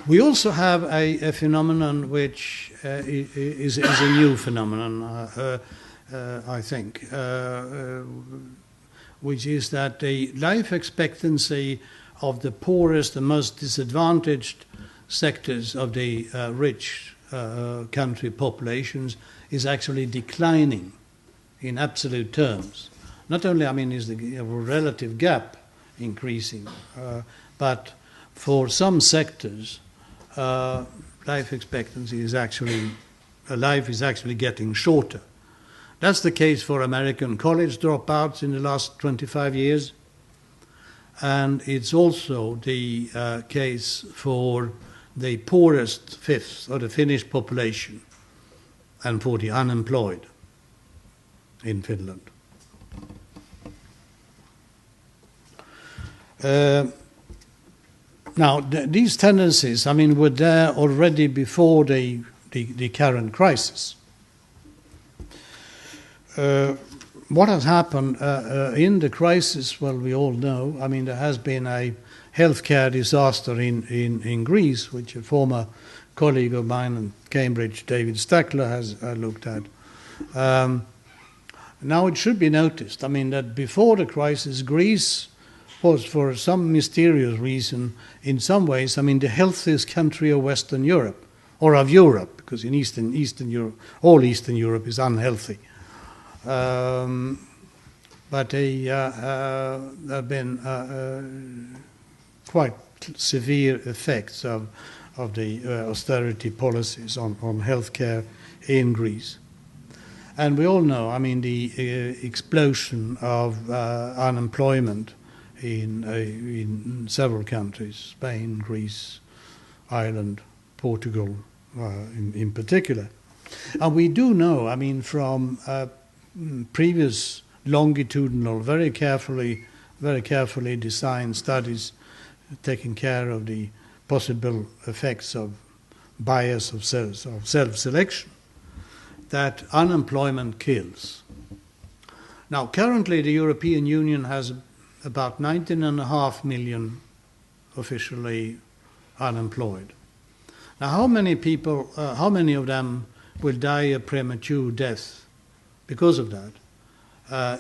We also have a phenomenon which is a new phenomenon, I think, which is that the life expectancy of the poorest, the most disadvantaged sectors of the rich country populations is actually declining in absolute terms. Not only, I mean, is the relative gap increasing, but for some sectors, life expectancy is actually, life is actually getting shorter. That's the case for American college dropouts in the last 25 years, and it's also the case for the poorest fifth of the Finnish population and for the unemployed in Finland. Now, these tendencies, I mean, were there already before the current crisis. What has happened in the crisis, well, we all know, I mean, there has been a healthcare disaster in Greece, which a former colleague of mine in Cambridge, David Stackler, has looked at. Now, it should be noticed, I mean, that before the crisis, Greece was, for some mysterious reason, in some ways, I mean, the healthiest country of Western Europe, or of Europe, because in Eastern Europe, all Eastern Europe is unhealthy. But there have been quite severe effects of the austerity policies on healthcare in Greece. And we all know, I mean, the explosion of unemployment in several countries, Spain, Greece, Ireland, Portugal in particular. And we do know, I mean, from previous longitudinal, very carefully designed studies taking care of the possible effects of bias of self-selection, that unemployment kills. Now, currently the European Union has about 19.5 million officially unemployed. Now, how many people, how many of them will die a premature death because of that?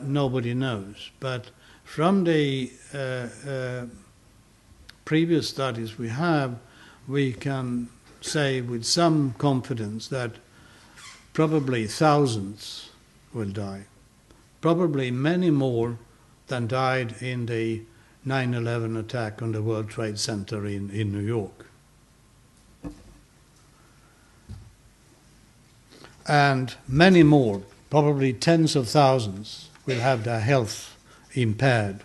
Nobody knows. But from the previous studies we have, we can say with some confidence that probably thousands will die. Probably many more than died in the 9/11 attack on the World Trade Center in New York. And many more, probably tens of thousands, will have their health impaired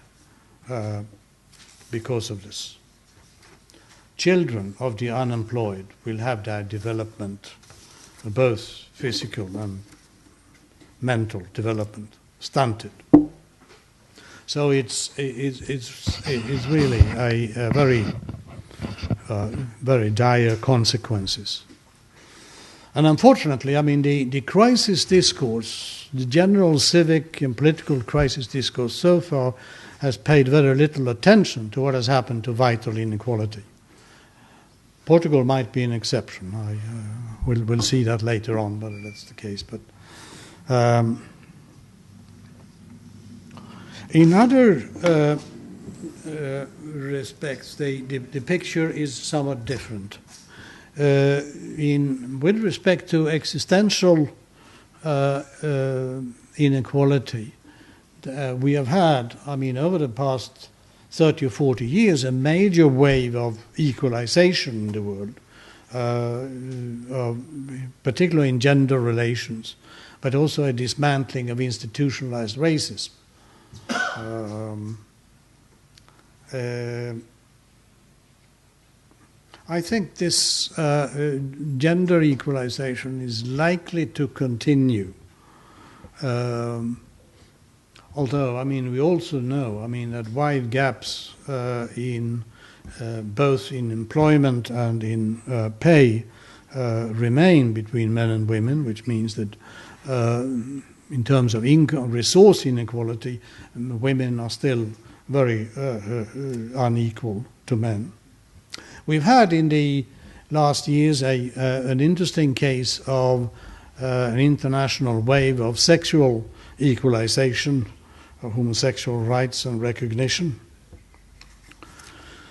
because of this. Children of the unemployed will have their development, both physical and mental development, stunted. So it's really a very dire consequences. And unfortunately, I mean, the crisis discourse, the general civic and political crisis discourse so far has paid very little attention to what has happened to vital inequality. Portugal might be an exception. We'll see that later on, whether that's the case. But in other respects, the picture is somewhat different. With respect to existential inequality, we have had, I mean, over the past 30 or 40 years, a major wave of equalization in the world, particularly in gender relations, but also a dismantling of institutionalized racism. I think this gender equalization is likely to continue. Although, I mean, we also know, I mean, that wide gaps in both in employment and in pay remain between men and women, which means that in terms of income, resource inequality, women are still very unequal to men. We've had in the last years an interesting case of an international wave of sexual equalization, of homosexual rights and recognition.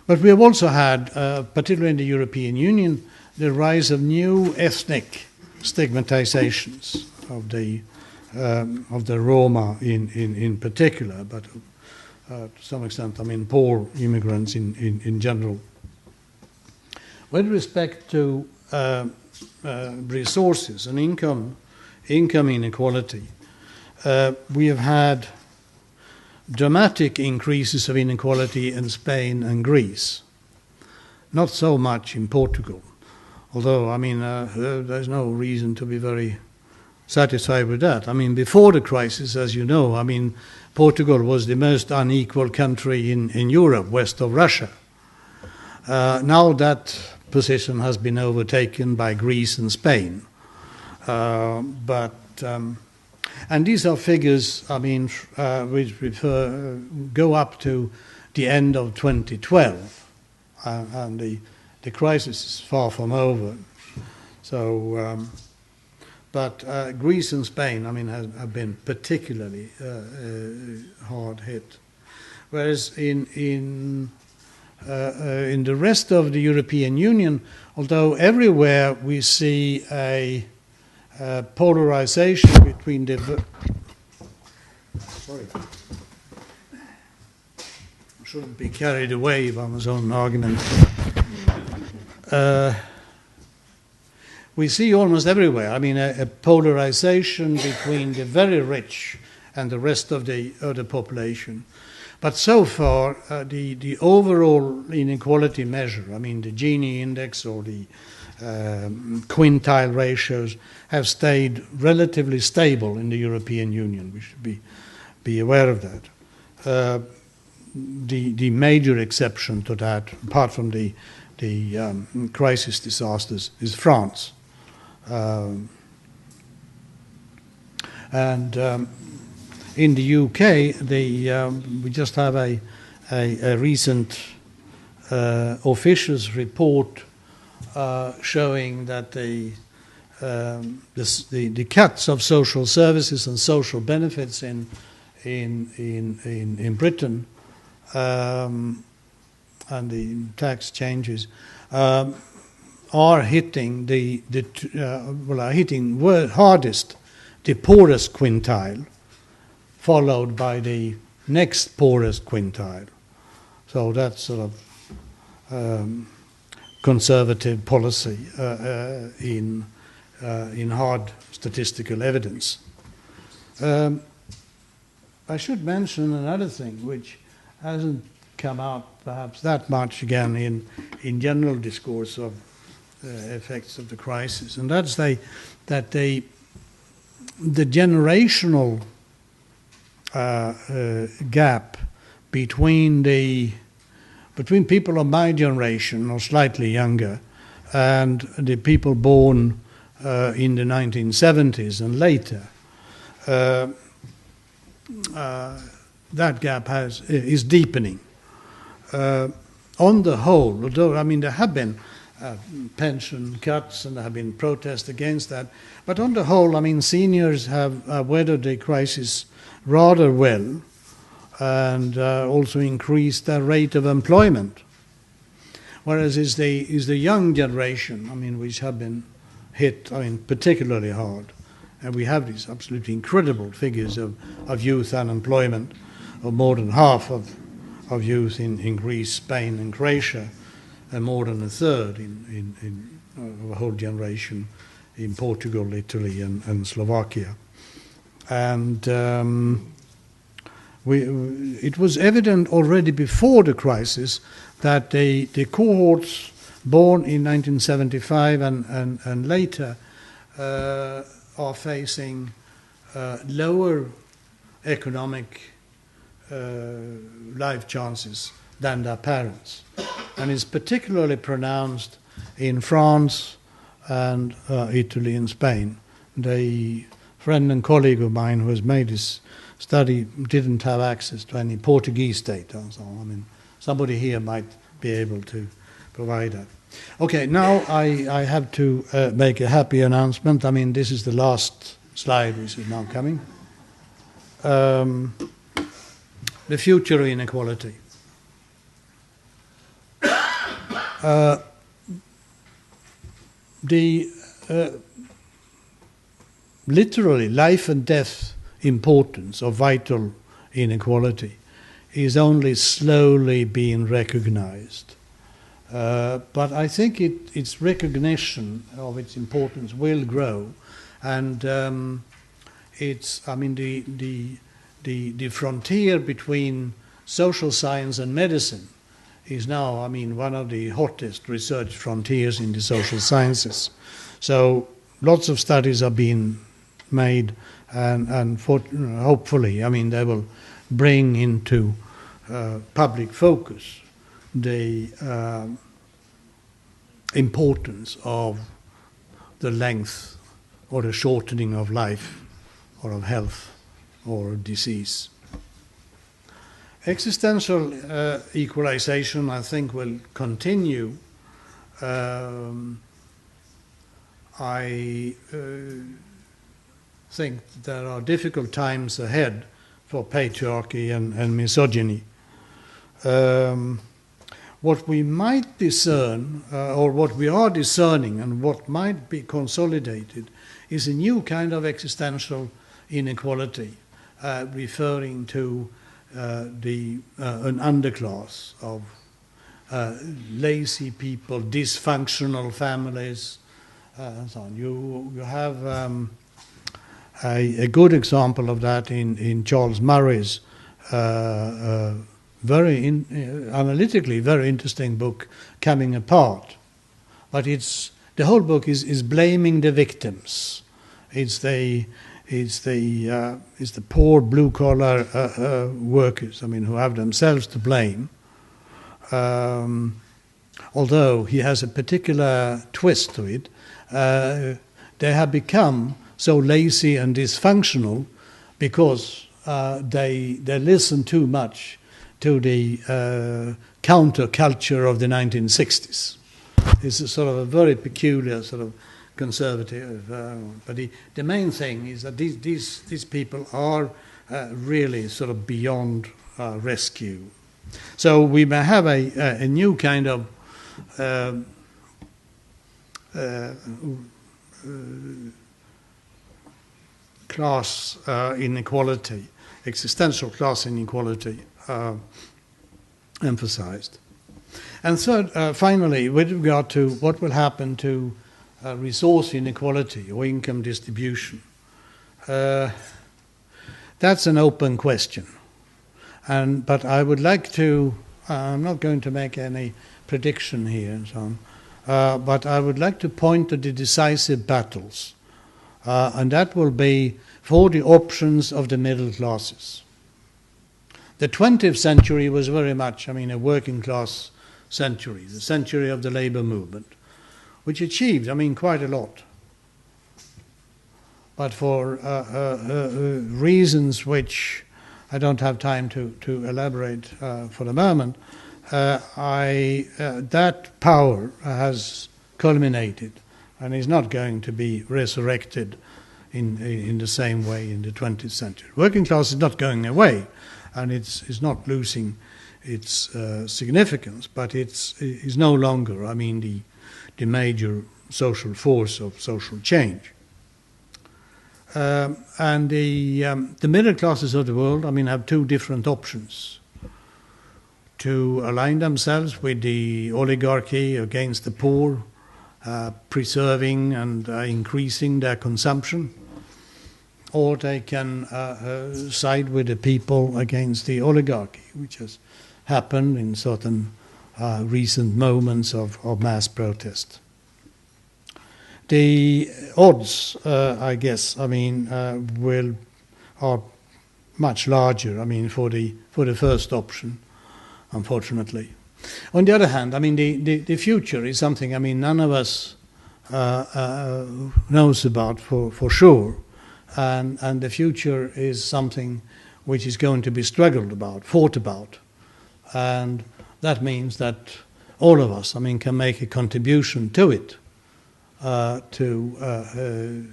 But we have also had, particularly in the European Union, the rise of new ethnic stigmatizations of the Roma in particular, but to some extent, I mean, poor immigrants in general. With respect to resources and income inequality, we have had dramatic increases of inequality in Spain and Greece. Not so much in Portugal, although, I mean, there's no reason to be very satisfied with that. I mean, before the crisis, as you know, I mean, Portugal was the most unequal country in Europe, west of Russia. Now that position has been overtaken by Greece and Spain. And these are figures, I mean, which go up to the end of 2012, and the crisis is far from over. So, but Greece and Spain, I mean, have been particularly hard hit, whereas in the rest of the European Union, although everywhere we see a polarization between the... Sorry. I shouldn't be carried away by my own argument. We see almost everywhere, I mean, a polarization between the very rich and the rest of the population. But so far, the overall inequality measure, I mean, the Gini index or the quintile ratios, have stayed relatively stable in the European Union. We should be aware of that. The major exception to that, apart from the crisis disasters, is France. In the UK, we just have a recent officious report showing that the cuts of social services and social benefits in Britain and the tax changes are hitting hardest the poorest quintile, followed by the next poorest quintile. So that's sort of conservative policy in hard statistical evidence. I should mention another thing which hasn't come out perhaps that much again in general discourse of effects of the crisis, and that's the generational gap between people of my generation or slightly younger and the people born in the 1970s and later. That gap is deepening. On the whole, although, I mean, there have been pension cuts and there have been protests against that, but on the whole, I mean, seniors have weathered the crisis rather well and also increased their rate of employment. Whereas is the young generation, I mean, which have been hit, I mean, particularly hard And we have these absolutely incredible figures of youth unemployment, of more than half of youth in Greece, Spain and Croatia, and more than a third in a whole generation in Portugal, Italy and Slovakia. And it was evident already before the crisis that the cohorts born in 1975 and later are facing lower economic life chances than their parents. And it's particularly pronounced in France and Italy and Spain. The friend and colleague of mine who has made this study didn't have access to any Portuguese data. So, I mean, somebody here might be able to provide that. Okay, now I have to make a happy announcement. I mean, this is the last slide which is now coming. The future of inequality. Literally life and death importance of vital inequality is only slowly being recognized. But I think its recognition of its importance will grow, and the frontier between social science and medicine is now, one of the hottest research frontiers in the social sciences. So lots of studies are being made, and hopefully, they will bring into public focus the importance of the length or the shortening of life or of health or of disease. Existential equalization, I think, will continue. I think there are difficult times ahead for patriarchy and misogyny. What we might discern, or what we are discerning, and what might be consolidated, is a new kind of existential inequality, referring to an underclass of lazy people, dysfunctional families, and so on. You have a good example of that in Charles Murray's analytically very interesting book, Coming Apart. But the whole book is blaming the victims. It's the poor blue collar workers, who have themselves to blame. Although he has a particular twist to it, they have become so lazy and dysfunctional because they listen too much to the counterculture of the 1960s. It's a sort of a very peculiar sort of conservative, but the main thing is that these people are really sort of beyond rescue. So we may have a new kind of class inequality, existential class inequality emphasized. And third, finally, with regard to what will happen to resource inequality or income distribution, that's an open question. But I would like to, I'm not going to make any prediction here and so on, but I would like to point to the decisive battles, and that will be for the options of the middle classes. The 20th century was very much, a working class century, the century of the labor movement, which achieved, quite a lot. But for reasons which I don't have time to elaborate for the moment, that power has culminated and is not going to be resurrected in the same way in the 20th century. Working class is not going away, and it's not losing its significance, but it's no longer, the major social force of social change. and the middle classes of the world, I mean, have two different options: to align themselves with the oligarchy against the poor, preserving and increasing their consumption, or they can side with the people against the oligarchy, which has happened in certain recent moments of mass protest. The odds, I guess, I mean, are much larger, I mean, for the first option, unfortunately. On the other hand, I mean, the future is something, I mean, none of us knows about for sure. And the future is something which is going to be struggled about, fought about. And that means that all of us, I mean, can make a contribution to it, to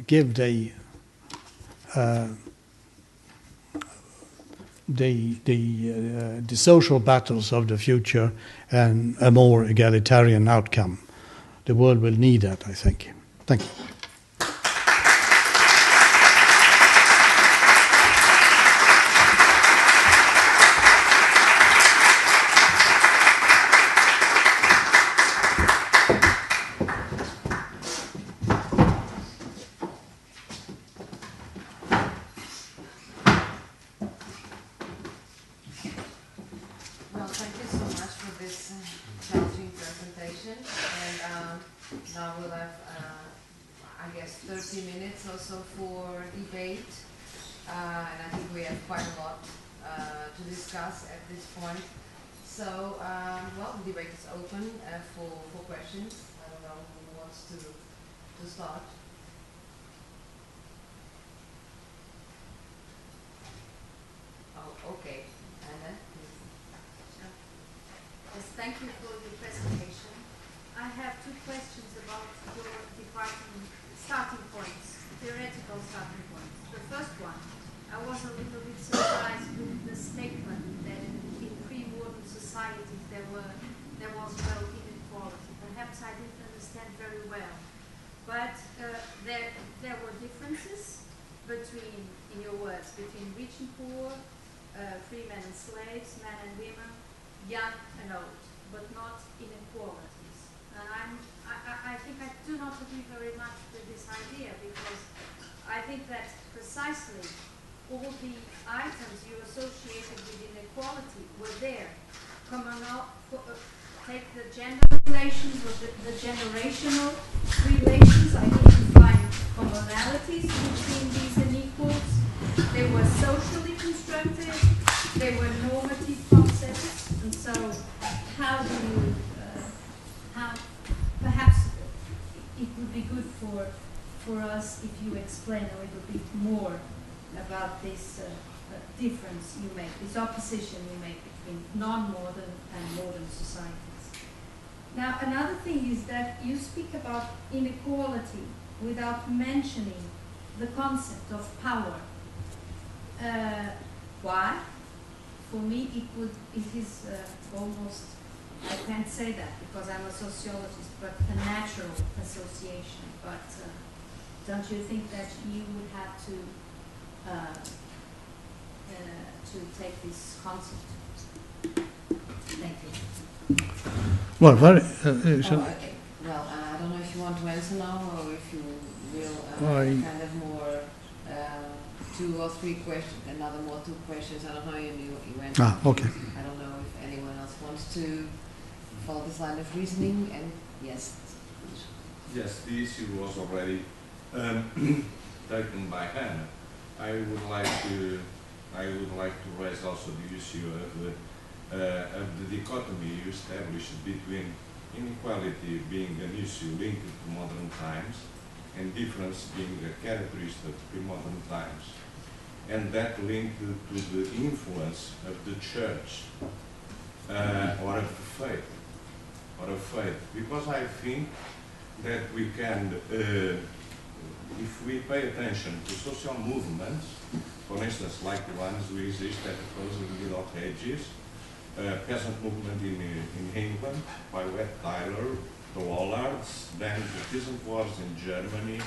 give the social battles of the future and a more egalitarian outcome. The world will need that, I think. Thank you. For questions. I don't know who wants to start. Oh, okay. Anna, please. Yes, thank you for the presentation. I have two questions about your department starting points, theoretical starting points. The first one, I was a little bit surprised with the statement that in pre-modern societies there was no inequality. Perhaps I didn't understand very well, but there were differences between, in your words, between rich and poor, free men and slaves, men and women, young and old, but not inequalities. And I think I do not agree very much with this idea, because I think that precisely all the items you associated with inequality were there. Take the gender relations or the generational relations. I didn't find commonalities between these unequals. They were socially constructed. They were normative concepts. And so, how do you? Perhaps it would be good for us if you explain a little bit more about this difference you make, this opposition you make between non-modern and modern societies. Now, another thing is that you speak about inequality without mentioning the concept of power. Why? For me, it is almost, I can't say that because I'm a sociologist, but a natural association. But don't you think that you would have to take this concept? Thank you. Well, very. Okay. Well, I don't know if you want to answer now or if you will kind of more 2 or 3 questions, another more 2 questions. I don't know. You answer. Okay. I don't know if anyone else wants to follow this line of reasoning. And yes. Yes, the issue was already taken by Hannah. I would like to raise also the issue of the dichotomy you established between inequality being an issue linked to modern times and difference being a characteristic of pre-modern times, and that linked to the influence of the church or of faith, because I think that we can, if we pay attention to social movements, for instance, like the ones who exist at the close of the Middle Ages, peasant movement in England by Wat Tyler, the Lollards, then the peasant wars in Germany,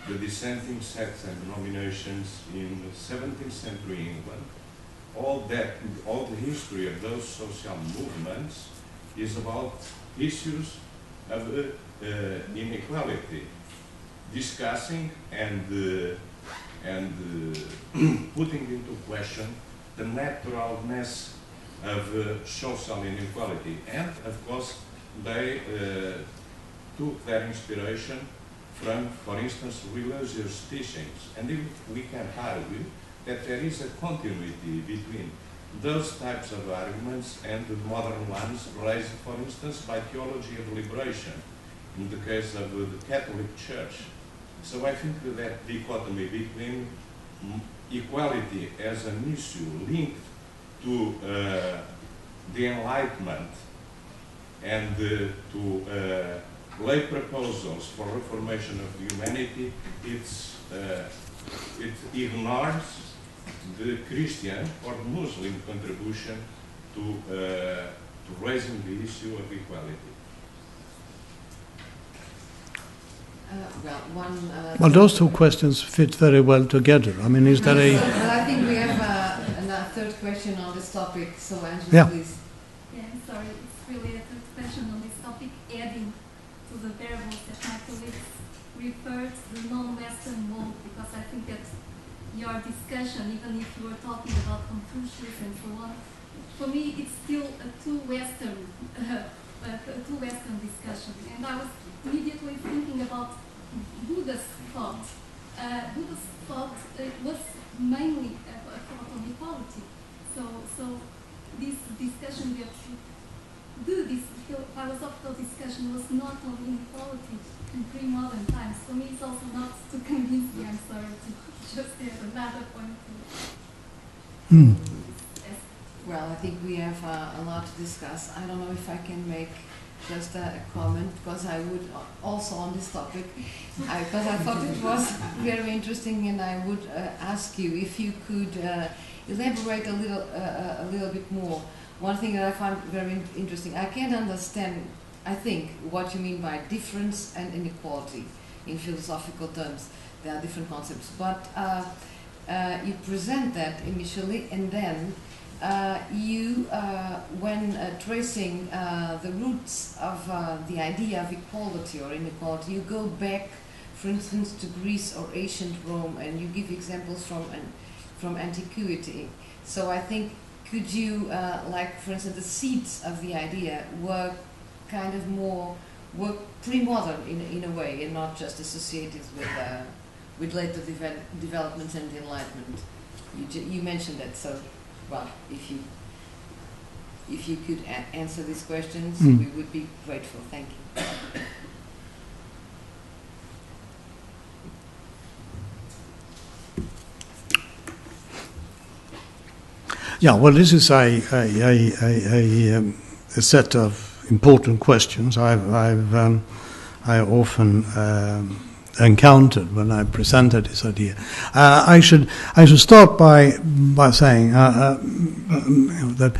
the dissenting sects and denominations in 17th century England, all the history of those social movements is about issues of inequality, discussing and putting into question the naturalness of social inequality. And of course, they took their inspiration from, for instance, religious teachings. And we can argue that there is a continuity between those types of arguments and the modern ones raised, for instance, by theology of liberation, in the case of the Catholic Church. So I think that dichotomy between equality as an issue linked to the Enlightenment and to lay proposals for reformation of humanity, it ignores the Christian or Muslim contribution to raising the issue of equality. Well, those two questions fit very well together. I mean, is there a... But I think we have a third question on this topic, so Angela, please. Yeah, I'm sorry, it's really a third question on this topic, adding to the variables that my colleagues referred to the non-Western world, because I think that your discussion, even if you were talking about Confucius and so on, for me it's still a too Western discussion. And I was immediately thinking about Buddha's thought. Buddha's thought was mainly a thought on equality. So this discussion this philosophical discussion was not on inequality in pre-modern times. For me, it's also not to convince me. I'm sorry to just add another point to it. Well, I think we have a lot to discuss. I don't know if I can make just a comment, because I would also on this topic, because I thought it was very interesting, and I would ask you if you could elaborate a little bit more. One thing that I find very interesting, I can understand, I think, what you mean by difference and inequality in philosophical terms. There are different concepts, but you present that initially, and then you, when tracing the roots of the idea of equality or inequality, you go back, for instance, to Greece or ancient Rome, and you give examples from antiquity. So I think, could you, like, for instance, the seeds of the idea were kind of more, were pre-modern in a way, and not just associated with later developments and the Enlightenment. You mentioned that, so, well, if you could answer these questions, we would be grateful. Thank you. Yeah, well, this is a set of important questions I often encountered when I presented this idea. I should start by saying that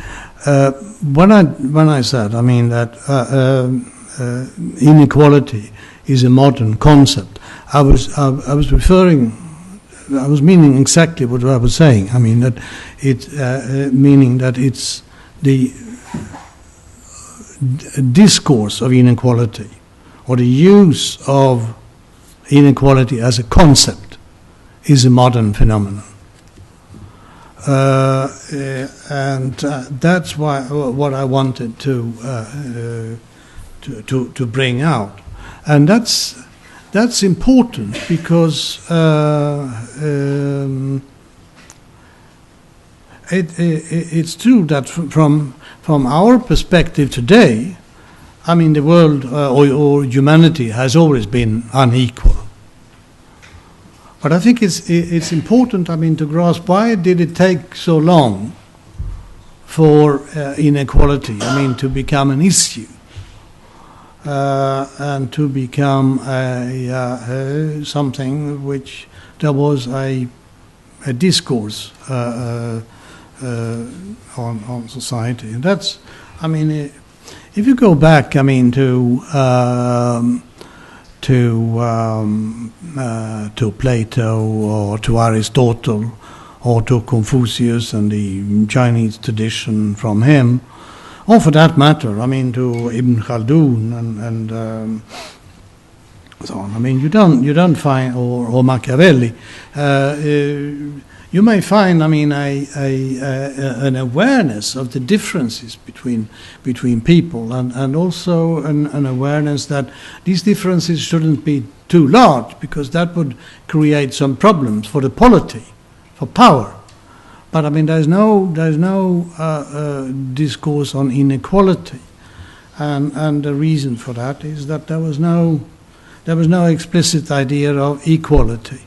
when I said, I mean, that inequality is a modern concept, I was meaning exactly what I was saying. I mean that meaning that it's the discourse of inequality, or the use of inequality as a concept, is a modern phenomenon, and that's what I wanted to bring out, and that's important because it's true that from our perspective today, I mean, the world or humanity has always been unequal. But I think it's important, I mean, to grasp why did it take so long for inequality, I mean, to become an issue and to become something which there was a discourse on society. And that's, I mean, if you go back, I mean, to to Plato or to Aristotle or to Confucius and the Chinese tradition from him, or for that matter, I mean, to Ibn Khaldun and so on. I mean, you don't find, or Machiavelli. You may find, I mean, an awareness of the differences between people, and also an awareness that these differences shouldn't be too large, because that would create some problems for the polity, for power. But I mean, there's no discourse on inequality, and the reason for that is that there was no explicit idea of equality.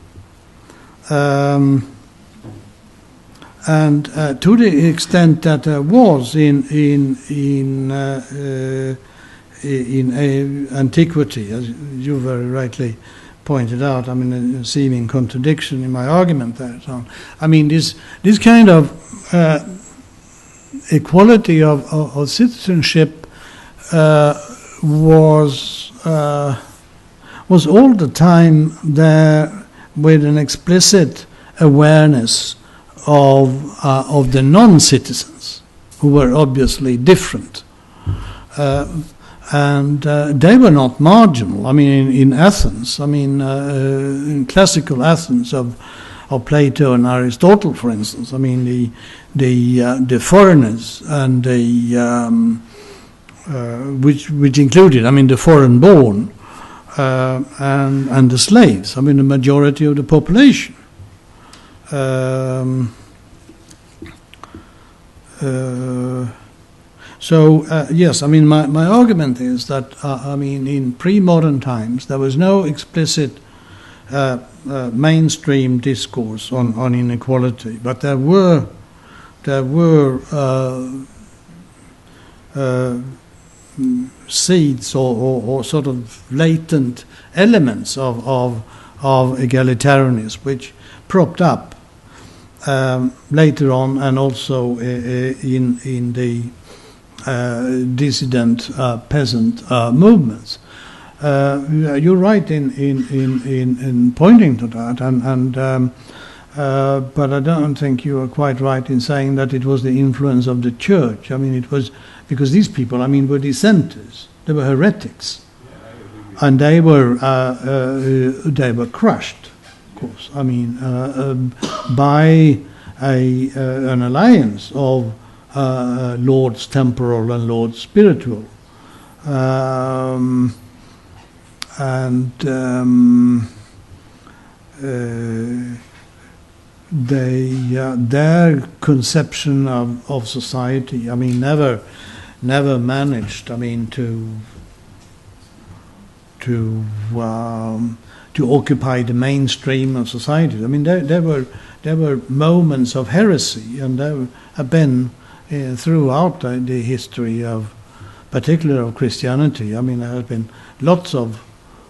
And to the extent that there was in antiquity, as you very rightly pointed out, I mean, a seeming contradiction in my argument there. So, I mean, this kind of equality of citizenship was all the time there, with an explicit awareness of the non-citizens, who were obviously different, and they were not marginal. I mean, in Athens, I mean, in classical Athens of Plato and Aristotle, for instance, I mean, the foreigners and the which included, I mean, the foreign-born and the slaves. I mean, the majority of the population. Yes, I mean, my argument is that I mean, in pre-modern times there was no explicit mainstream discourse on inequality, but there were seeds or sort of latent elements of egalitarianism, which propped up later on, and also in the dissident peasant movements. You're right in pointing to that, but I don't think you are quite right in saying that it was the influence of the church. I mean, it was because these people, I mean, were dissenters. They were heretics, and they were crushed, of course. I mean, by an alliance of lords temporal and lords spiritual, their conception of society, I mean, never managed, I mean, to occupy the mainstream of society. I mean, there were moments of heresy, and there have been throughout the history of, particularly of Christianity. I mean, there have been lots of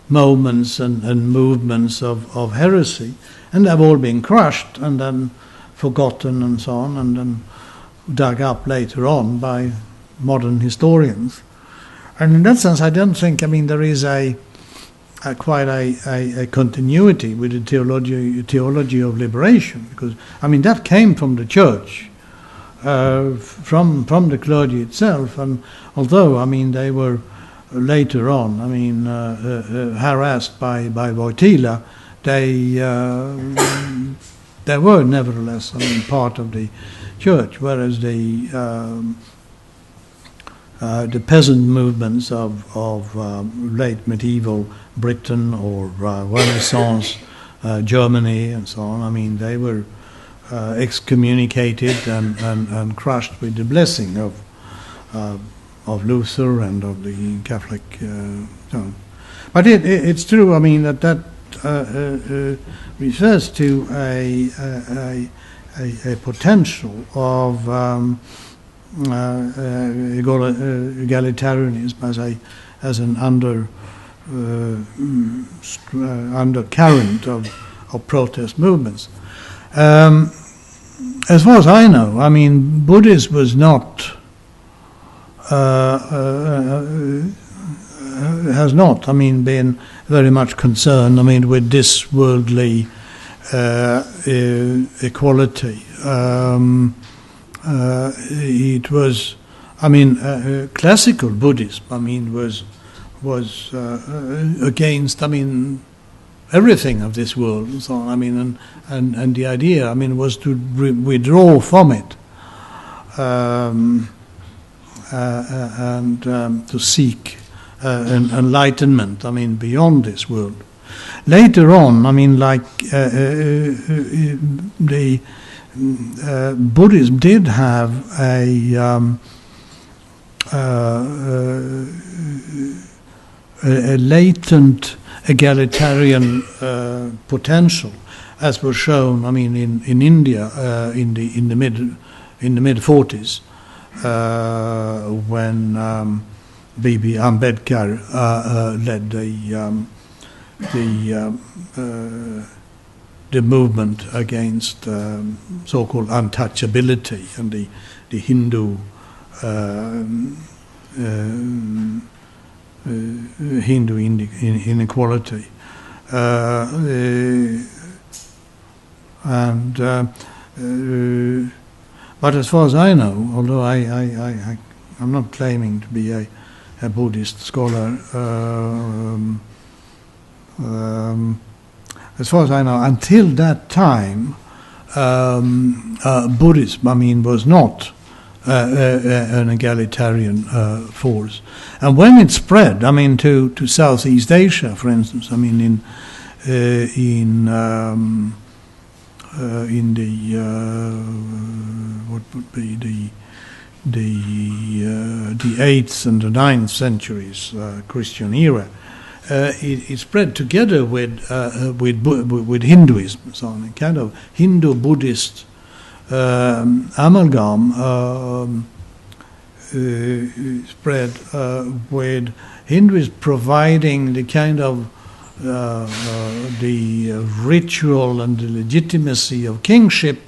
moments and movements of heresy, and they've all been crushed and then forgotten and so on, and then dug up later on by modern historians. And in that sense, I don't think, I mean, there is quite a continuity with the theology of liberation, because, I mean, that came from the church, from the clergy itself, and although, I mean, they were later on, I mean, harassed by Wojtyla, they were nevertheless, I mean, part of the church, whereas the peasant movements of late medieval Britain or Renaissance Germany and so on, I mean, they were excommunicated and crushed with the blessing of Luther and of the Catholic. But it's true, I mean, that refers to a potential of egalitarianism as an undercurrent of protest movements. As far as I know, I mean, has not, I mean, been very much concerned, I mean, with this worldly equality. It was, I mean, classical Buddhism, I mean, was against, I mean, everything of this world and so on. I mean, and the idea, I mean, was to withdraw from it and to seek an enlightenment, I mean, beyond this world. Later on, I mean, like the Buddhism did have a latent egalitarian potential, as was shown, I mean, in India in the mid 40s, when B.B. Ambedkar led the movement against so-called untouchability and the Hindu inequality, but as far as I know, although I'm not claiming to be a Buddhist scholar, as far as I know, until that time, Buddhism, I mean, was not an egalitarian force. And when it spread, I mean, to Southeast Asia, for instance, I mean, in the what would be the 8th and the 9th centuries, Christian era, it spread together with Hinduism, and so on, a kind of Hindu-Buddhist amalgam spread with Hinduism providing the kind of the ritual and the legitimacy of kingship,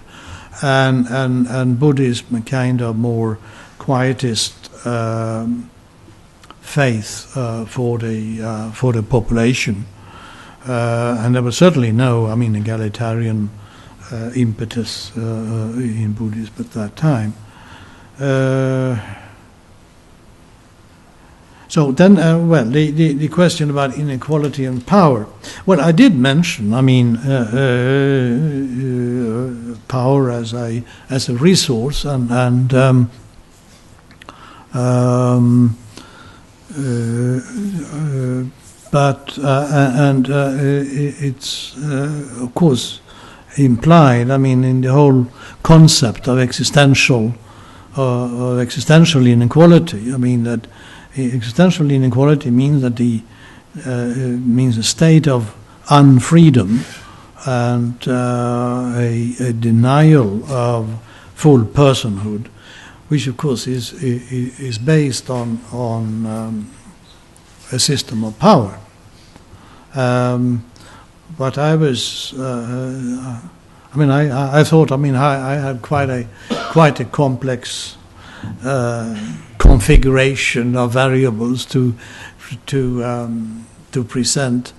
and Buddhism a kind of more quietist faith for the population, and there was certainly no, I mean, egalitarian impetus in Buddhism at that time. So then, well, the question about inequality and power. Well, I did mention, I mean, power as a resource, but it's of course implied, I mean, in the whole concept of existential inequality. I mean that existential inequality means that means a state of unfreedom and a denial of full personhood, which of course is based on a system of power. But I was, I mean, I thought, I mean, I had quite a complex configuration of variables to present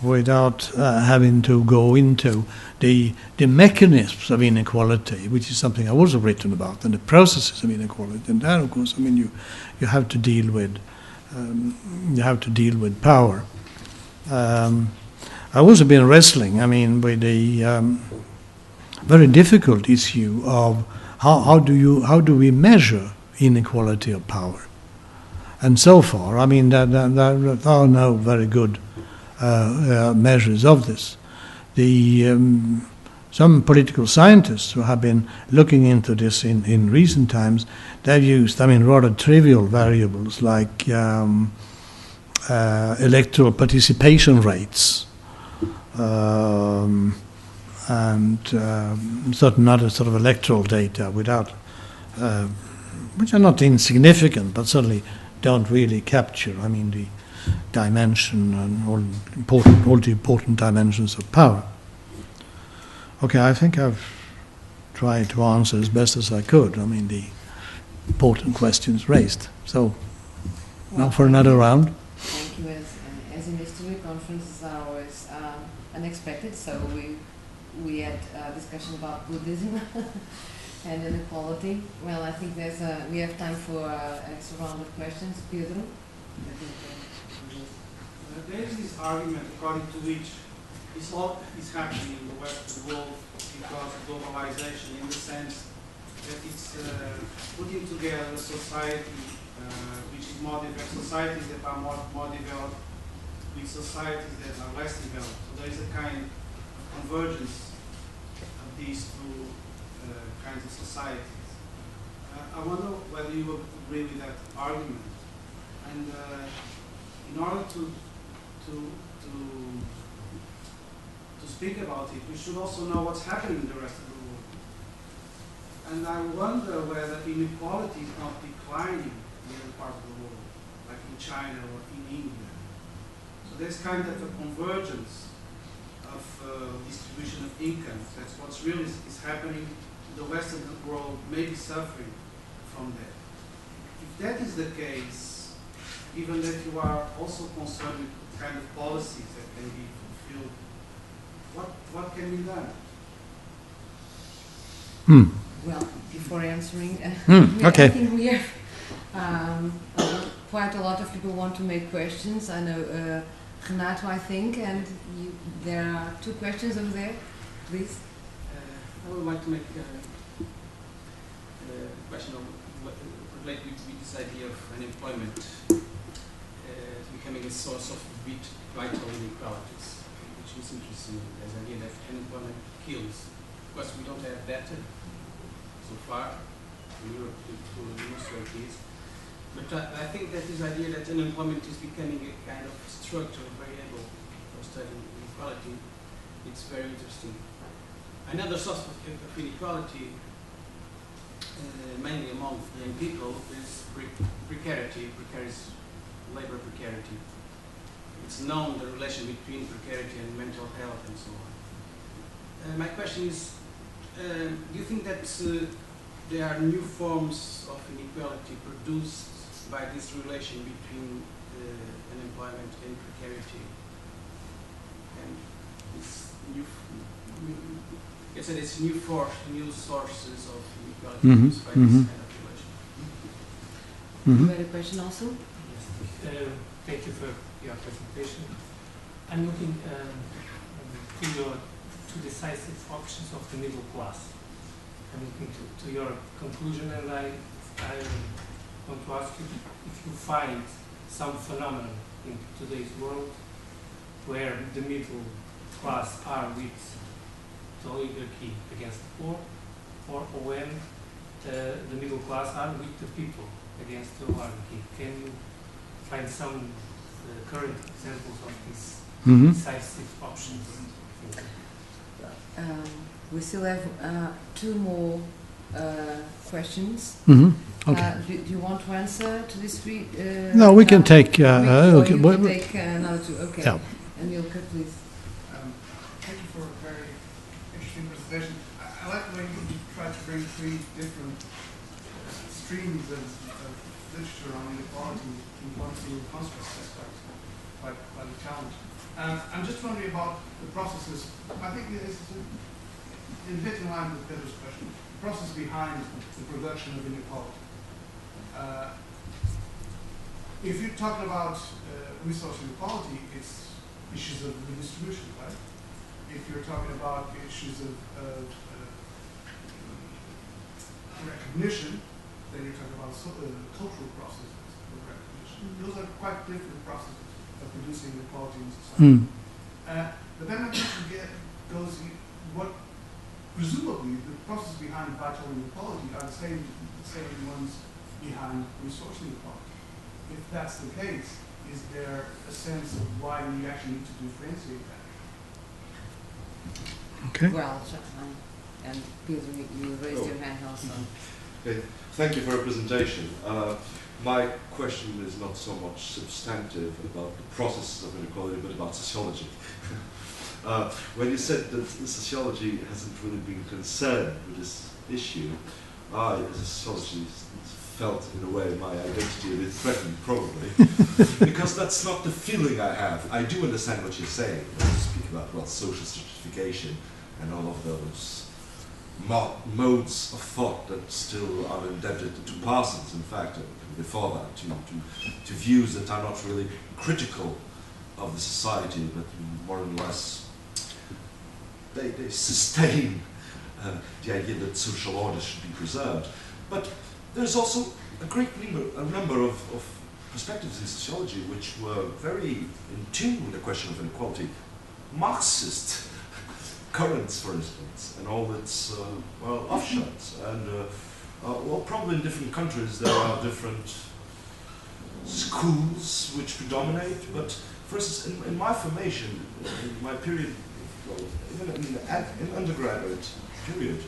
without having to go into the mechanisms of inequality, which is something I've also written about, and the processes of inequality. And that, of course, I mean, you have to deal with power. I've also been wrestling, I mean, with the very difficult issue of how do we measure inequality of power? And so far, I mean, there are no very good measures of this. Some political scientists who have been looking into this in recent times, they've used, I mean, rather trivial variables like electoral participation rates and certain other sort of electoral data without, which are not insignificant, but certainly don't really capture, I mean, the dimension and all the important dimensions of power. Okay, I think I've tried to answer as best as I could. I mean, important questions raised. So now for another round. Thank you. As in history, conferences are always unexpected, so we had a discussion about Buddhism and inequality. Well, I think we have time for an extra round of questions. Pedro? There is this argument according to which this all is happening in the Western world because of globalization, in the sense that it's putting together a society which is more developed, societies that are more developed with societies that are less developed. So there is a kind of convergence of these two kinds of societies. I wonder whether you agree with that argument. And in order to speak about it, we should also know what's happening in the rest of the world. And I wonder whether inequality is not declining in other parts of the world, like in China or in India. So there's kind of a convergence of distribution of incomes. That's what's really is happening. The Western world may be suffering from that. If that is the case, given that you are also concerned with kind of policies that can be fulfilled, what can be done? Well, before answering, Okay. I think we have quite a lot of people want to make questions. I know Renato, I think, and there are 2 questions over there. Please. I would like to make a question related with this idea of unemployment becoming a source of vital inequalities, which is interesting as an idea that unemployment kills. Of course, we don't have data so far in Europe to demonstrate this, but I think that this idea that unemployment is becoming a kind of structural variable for studying inequality, it's very interesting. Another source of inequality, mainly among young people, is precarious labor precarity. It's known the relation between precarity and mental health and so on. My question is, do you think that there are new forms of inequality produced by this relation between unemployment and precarity? And this it's new sources of inequality produced by this kind of relation. You had a question also? Yes. Thank you for your presentation. I'm looking to your 2 decisive options of the middle class. I'm looking to your conclusion, and I want to ask you if you find some phenomenon in today's world where the middle class are with the oligarchy against the poor, or when the middle class are with the people against the oligarchy. Can you find some current examples of these decisive options? We still have 2 more questions. Okay. Do you want to answer to these 3? No, we can take. You okay. can take another 2. Okay. Yeah. And Milka, please. Thank you for a very interesting presentation. I like the way you tried to bring 3 different streams of literature on inequality in one single construct. That's quite a challenge. I'm just wondering about the processes. I think this is a bit in line with Pedro's question. The process behind the production of inequality. If you're talking about resource inequality, it's issues of redistribution, right? If you're talking about issues of recognition, then you're talking about cultural processes of recognition. Those are quite different processes of producing inequality in society. But then my question goes, what presumably the processes behind vital inequality are the same ones behind resource inequality. If that's the case, is there a sense of why we actually need to differentiate that? Okay. Well, and Pedro, you raised your hand also. Okay. Thank you for your presentation. My question is not so much substantive about the process of inequality, but about sociology. When you said that sociology hasn't really been concerned with this issue, I, as a sociologist, felt, in a way, my identity a bit threatened, probably, because that's not the feeling I have. I do understand what you're saying when you speak about, well, social stratification and all of those modes of thought that still are indebted to Parsons, in fact, before that, to views that are not really critical of the society, but more or less they sustain the idea that social order should be preserved. But there's also a great number of perspectives in sociology which were very in tune with the question of inequality. Marxist currents, for instance, and all its offshoots. And well, probably in different countries there are different schools which predominate, but for instance, in my formation, in my period, well, even in undergraduate period,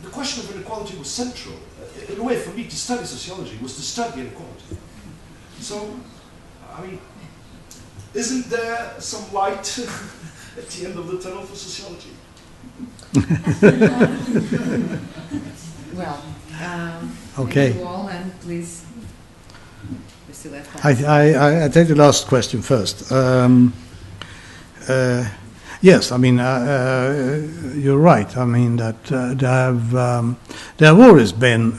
the question of inequality was central. In a way, for me, to study sociology was to study inequality. So, I mean, isn't there some light at the end of the tunnel for sociology? Well, okay. thank you all, and please, we still have time. I take the last question first. Yes, I mean, you're right. I mean that there have always been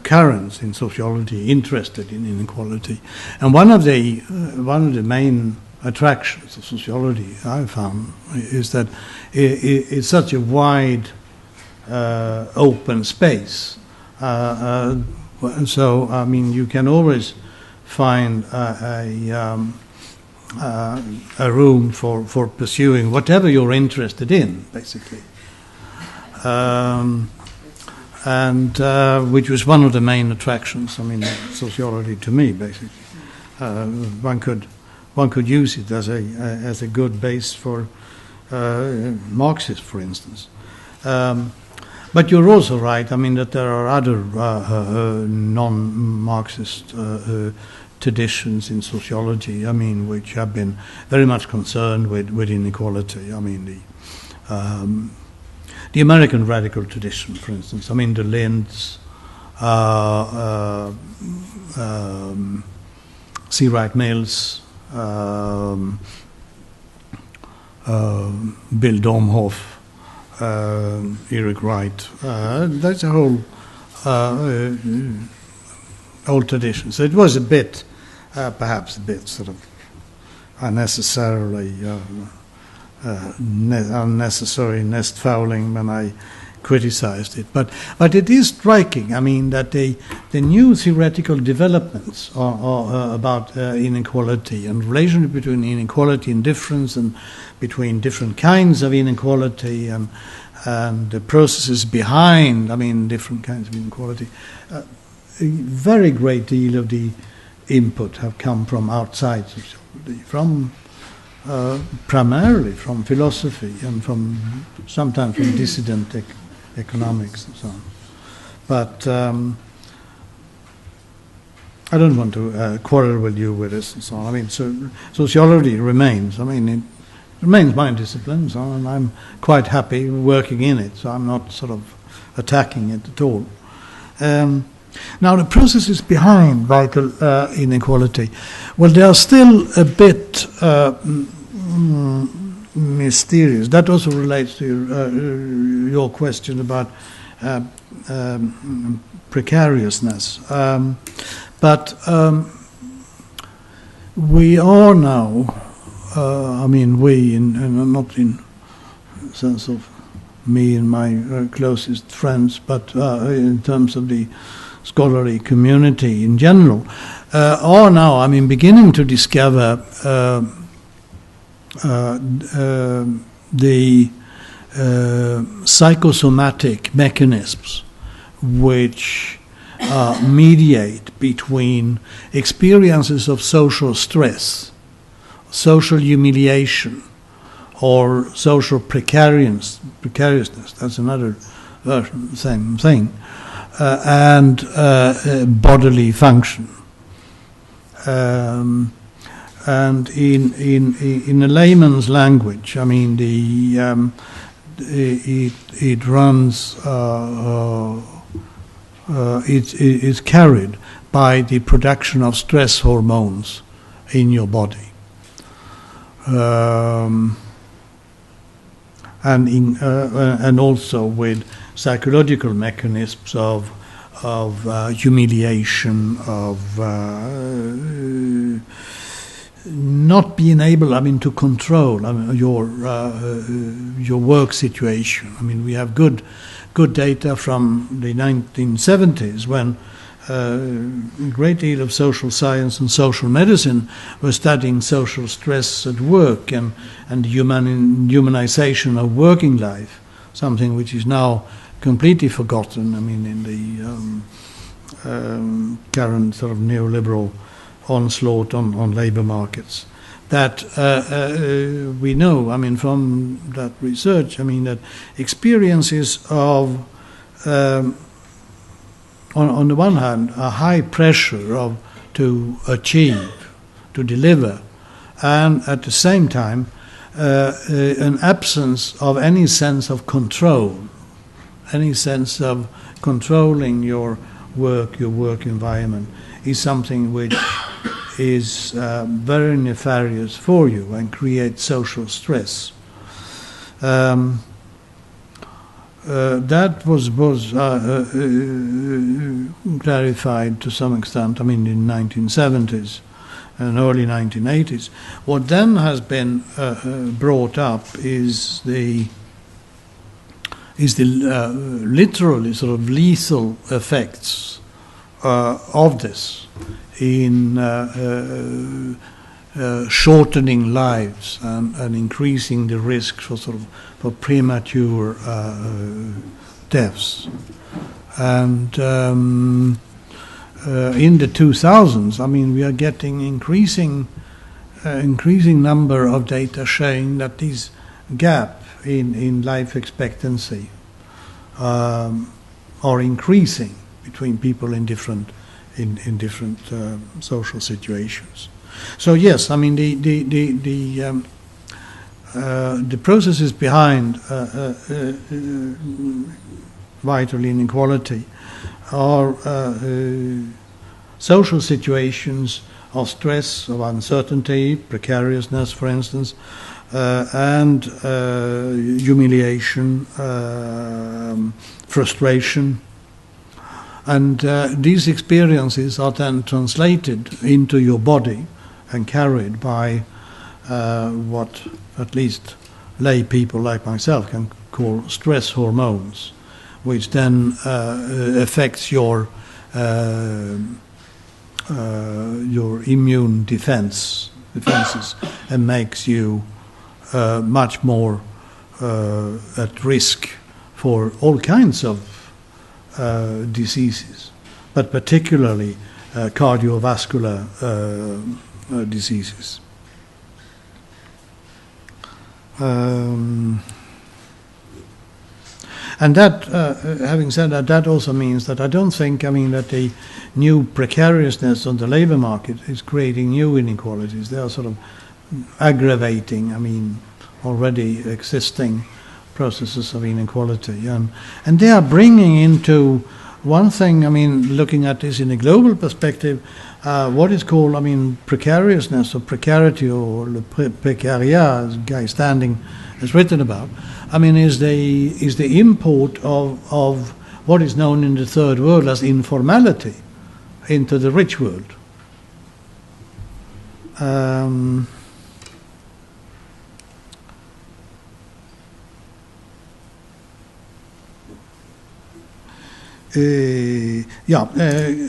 currents in sociology interested in inequality, and one of the main attractions of sociology I found is that it's such a wide, open space. So I mean, you can always find a room for pursuing whatever you're interested in, basically, and which was one of the main attractions. I mean, sociology to me, basically, one could use it as a good base for Marxists, for instance. But you're also right. I mean that there are other non-Marxist traditions in sociology, I mean, which have been very much concerned with inequality. I mean, the American radical tradition, for instance. I mean, the Linds, C. Wright Mills, Bill Domhoff, Eric Wright. That's a whole old tradition. So it was a bit, perhaps a bit sort of unnecessary nest fouling when I criticized it. But it is striking, I mean, that the new theoretical developments are about inequality and relationship between inequality and difference, and between different kinds of inequality and the processes behind, I mean, different kinds of inequality. A very great deal of the input have come from outside sociology, from primarily from philosophy and sometimes from dissident economics and so on. But I don't want to quarrel with you with this and so on. I mean, sociology remains. I mean, it remains my discipline, so, and I'm quite happy working in it. So I'm not sort of attacking it at all. Now, the processes behind vital inequality, well, they are still a bit mysterious. That also relates to your question about precariousness. But we are now, I mean, we, and not in the sense of me and my closest friends, but in terms of the scholarly community in general, are now, I mean, beginning to discover the psychosomatic mechanisms which mediate between experiences of social stress, social humiliation, or social precariousness, that's another version, same thing, and bodily function. And in a layman's language, I mean, it runs is carried by the production of stress hormones in your body. And also with psychological mechanisms of humiliation, of not being able, to control your work situation. We have good data from the 1970s when a great deal of social science and social medicine were studying social stress at work and humanization of working life, something which is now completely forgotten. In the current sort of neoliberal onslaught on labor markets, that we know, from that research, that experiences of on the one hand, a high pressure to achieve, to deliver, and at the same time, an absence of any sense of control, any sense of controlling your work environment, is something which is very nefarious for you and creates social stress. That was clarified to some extent, in the 1970s and early 1980s. What then has been brought up is the literally sort of lethal effects of this in shortening lives and increasing the risk for premature deaths. And in the 2000s, we are getting increasing number of data showing that this gap in life expectancy are increasing between people in different social situations. So yes, the processes behind vital inequality are social situations of stress, of uncertainty, precariousness, for instance, and humiliation, frustration. And these experiences are then translated into your body and carried by what at least lay people like myself can call stress hormones, which then affects your immune defenses and makes you much more at risk for all kinds of diseases, but particularly cardiovascular diseases. And that, having said that, that also means that I don't think, that the new precariousness on the labor market is creating new inequalities. They are sort of aggravating, already existing processes of inequality. And they are bringing into one thing, looking at this in a global perspective, what is called, precariousness or precarity or le precariat, as Guy Standing has written about, is the import of what is known in the third world as informality into the rich world.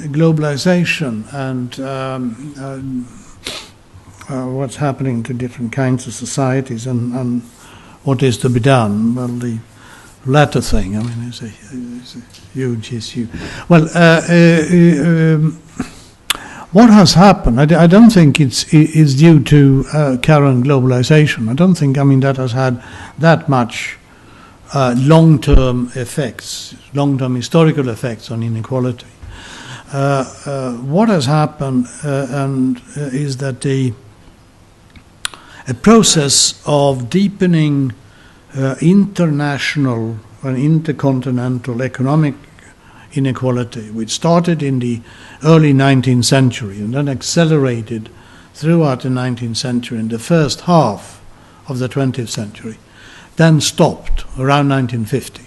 Globalization and what's happening to different kinds of societies and what is to be done. Well, the latter thing, is a huge issue. Well, what has happened? I don't think it's due to current globalization. I don't think that has had that much long-term effects, long-term historical effects on inequality. What has happened is that a process of deepening international and intercontinental economic inequality, which started in the early 19th century and then accelerated throughout the 19th century and the first half of the 20th century, then stopped around 1950.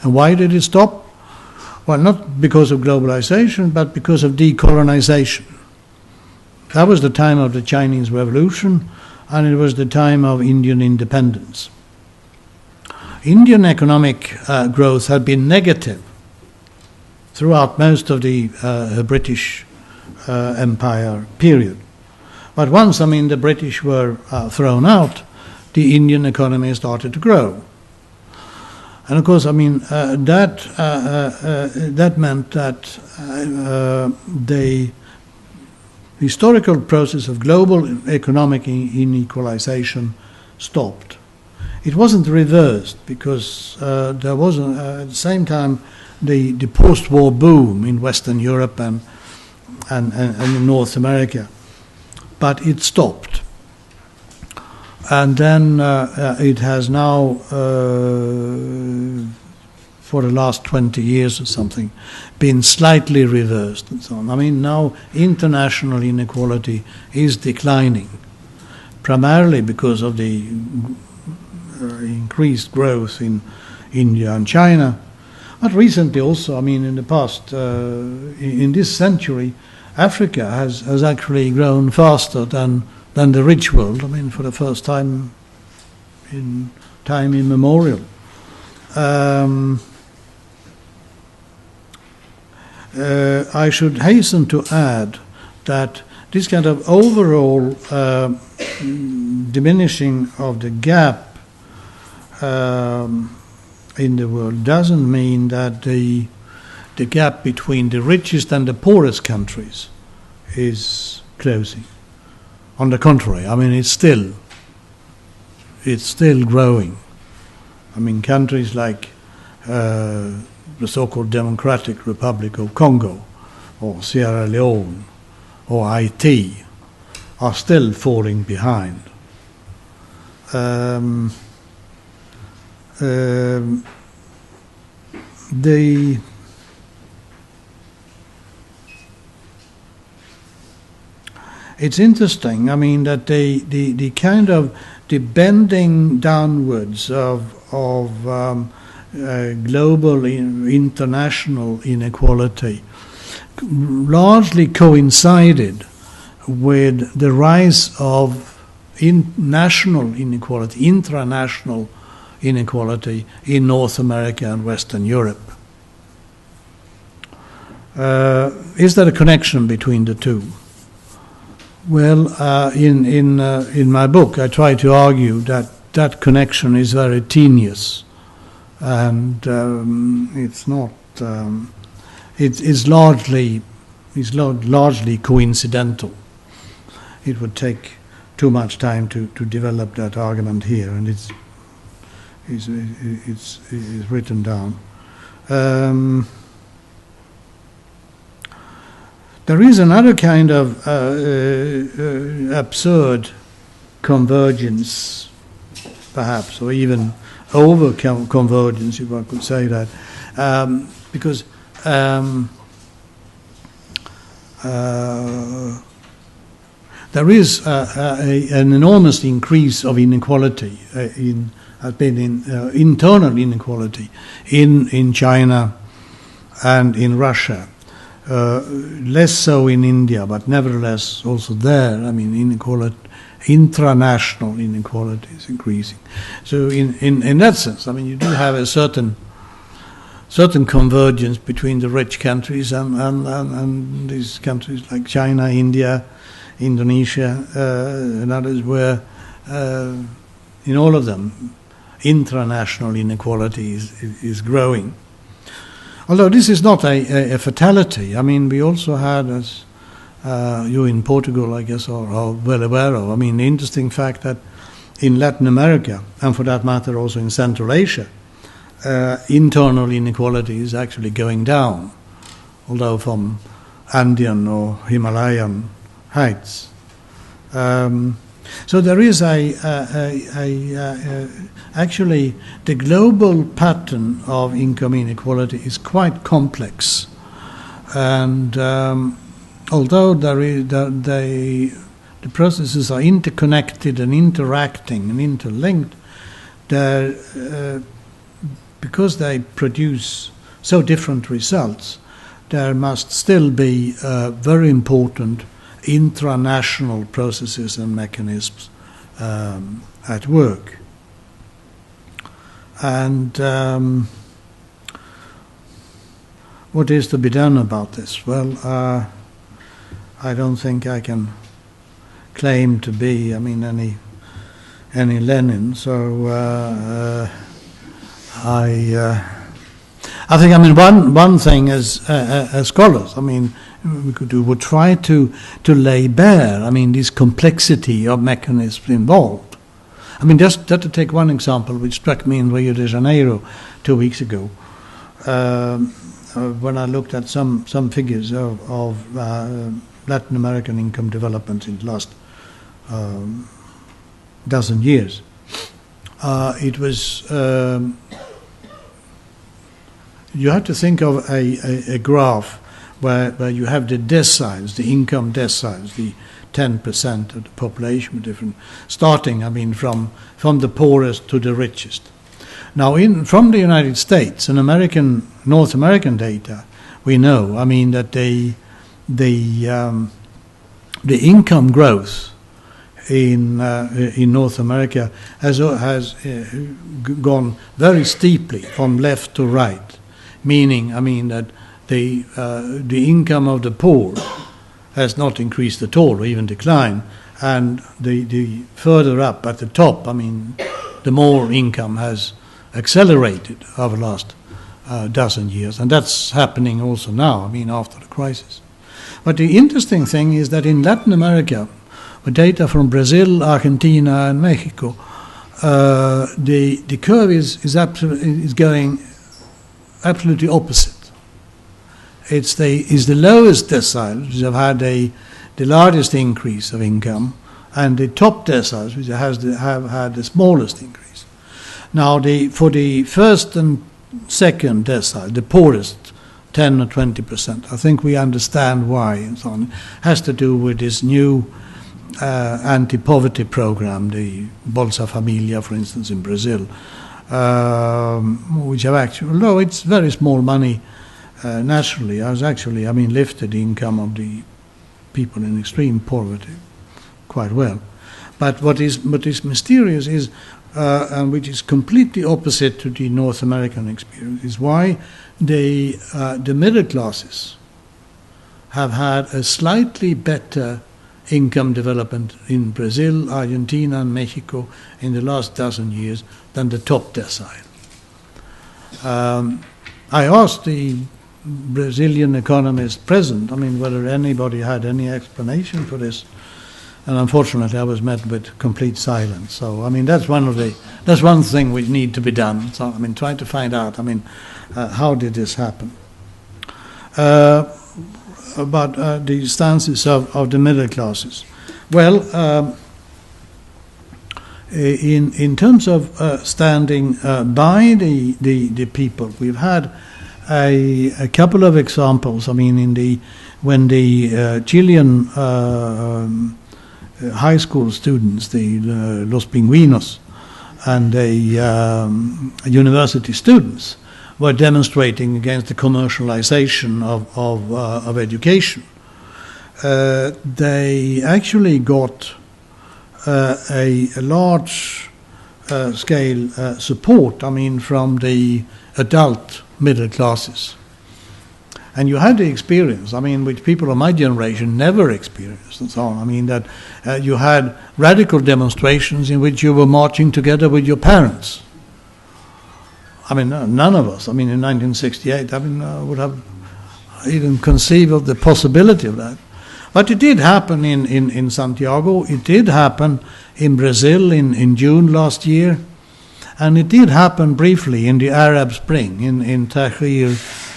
And why did it stop? Well, not because of globalization, but because of decolonization. That was the time of the Chinese Revolution, and it was the time of Indian independence. Indian economic growth had been negative throughout most of the British Empire period. But once, the British were thrown out, the Indian economy started to grow. And of course, that meant that the historical process of global economic inequalization stopped. It wasn't reversed because there was, at the same time, the post-war boom in Western Europe and in North America. But it stopped. And then it has now, for the last 20 years or something, been slightly reversed and so on. Now international inequality is declining, primarily because of the increased growth in India and China. But recently also, in the past, in this century, Africa has actually grown faster than the rich world, for the first time in time immemorial. I should hasten to add that this kind of overall diminishing of the gap in the world doesn't mean that the gap between the richest and the poorest countries is closing. On the contrary, it's still growing. Countries like the so-called Democratic Republic of Congo, or Sierra Leone, or Haiti, are still falling behind. It's interesting, that the kind of the bending downwards of global international inequality largely coincided with the rise of national inequality, intranational inequality in North America and Western Europe. Is there a connection between the two? Well, in my book, I try to argue that connection is very tenuous, and it's not. It's largely coincidental. It would take too much time to develop that argument here, and it's written down. There is another kind of absurd convergence, perhaps, or even over-convergence, if I could say that, because there is an enormous increase of inequality, internal inequality in China and in Russia. Less so in India, but nevertheless also there, intranational inequality is increasing. So in that sense, you do have a certain convergence between the rich countries and these countries like China, India, Indonesia, and others, where in all of them intranational inequality is growing. Although this is not a fatality. We also had, as you in Portugal, I guess, are well aware of, the interesting fact that in Latin America, and for that matter also in Central Asia, internal inequality is actually going down, although from Andean or Himalayan heights. So there is actually the global pattern of income inequality is quite complex, and although the processes are interconnected and interacting and interlinked, because they produce so different results, there must still be very important intranational processes and mechanisms at work. And what is to be done about this? Well, I don't think I can claim to be, any Lenin. So I think, one thing as scholars, would try to lay bare, this complexity of mechanisms involved. Just to take one example, which struck me in Rio de Janeiro 2 weeks ago, when I looked at some figures of Latin American income development in the last dozen years. It was, you have to think of a graph where you have the deciles, the income deciles, the 10% of the population, different, starting, from the poorest to the richest. Now, from the United States and North American data, we know, that the income growth in North America has gone very steeply from left to right, meaning, that the income of the poor has not increased at all, or even declined, and the further up at the top, the more income has accelerated over the last dozen years, and that's happening also now, after the crisis. But the interesting thing is that in Latin America, with data from Brazil, Argentina, and Mexico, the curve is going absolutely opposite. It's the lowest deciles which have had the largest increase of income, and the top deciles which have had the smallest increase. Now, for the first and second decile, the poorest, 10 or 20%, I think we understand why, and so on. It has to do with this new anti-poverty program, the Bolsa Familia, for instance, in Brazil, which have actually, although it's very small money nationally, has actually, lifted the income of the people in extreme poverty quite well. But what is mysterious is, and which is completely opposite to the North American experience, is why the middle classes have had a slightly better income development in Brazil, Argentina, and Mexico in the last dozen years than the top decile. I asked the Brazilian economist present, whether anybody had any explanation for this, and unfortunately I was met with complete silence. So that's one thing which need to be done. So try to find out how did this happen. About the stances of the middle classes. Well, in terms of standing by the people, we've had a couple of examples. When the Chilean high school students, the Los Pingüinos, and the university students were demonstrating against the commercialization of education. They actually got a large scale support, from the adult middle classes. And you had the experience, which people of my generation never experienced, and so on. That you had radical demonstrations in which you were marching together with your parents. None of us, in 1968, would have even conceived of the possibility of that. But it did happen in Santiago, it did happen in Brazil in June last year, and it did happen briefly in the Arab Spring in Tahrir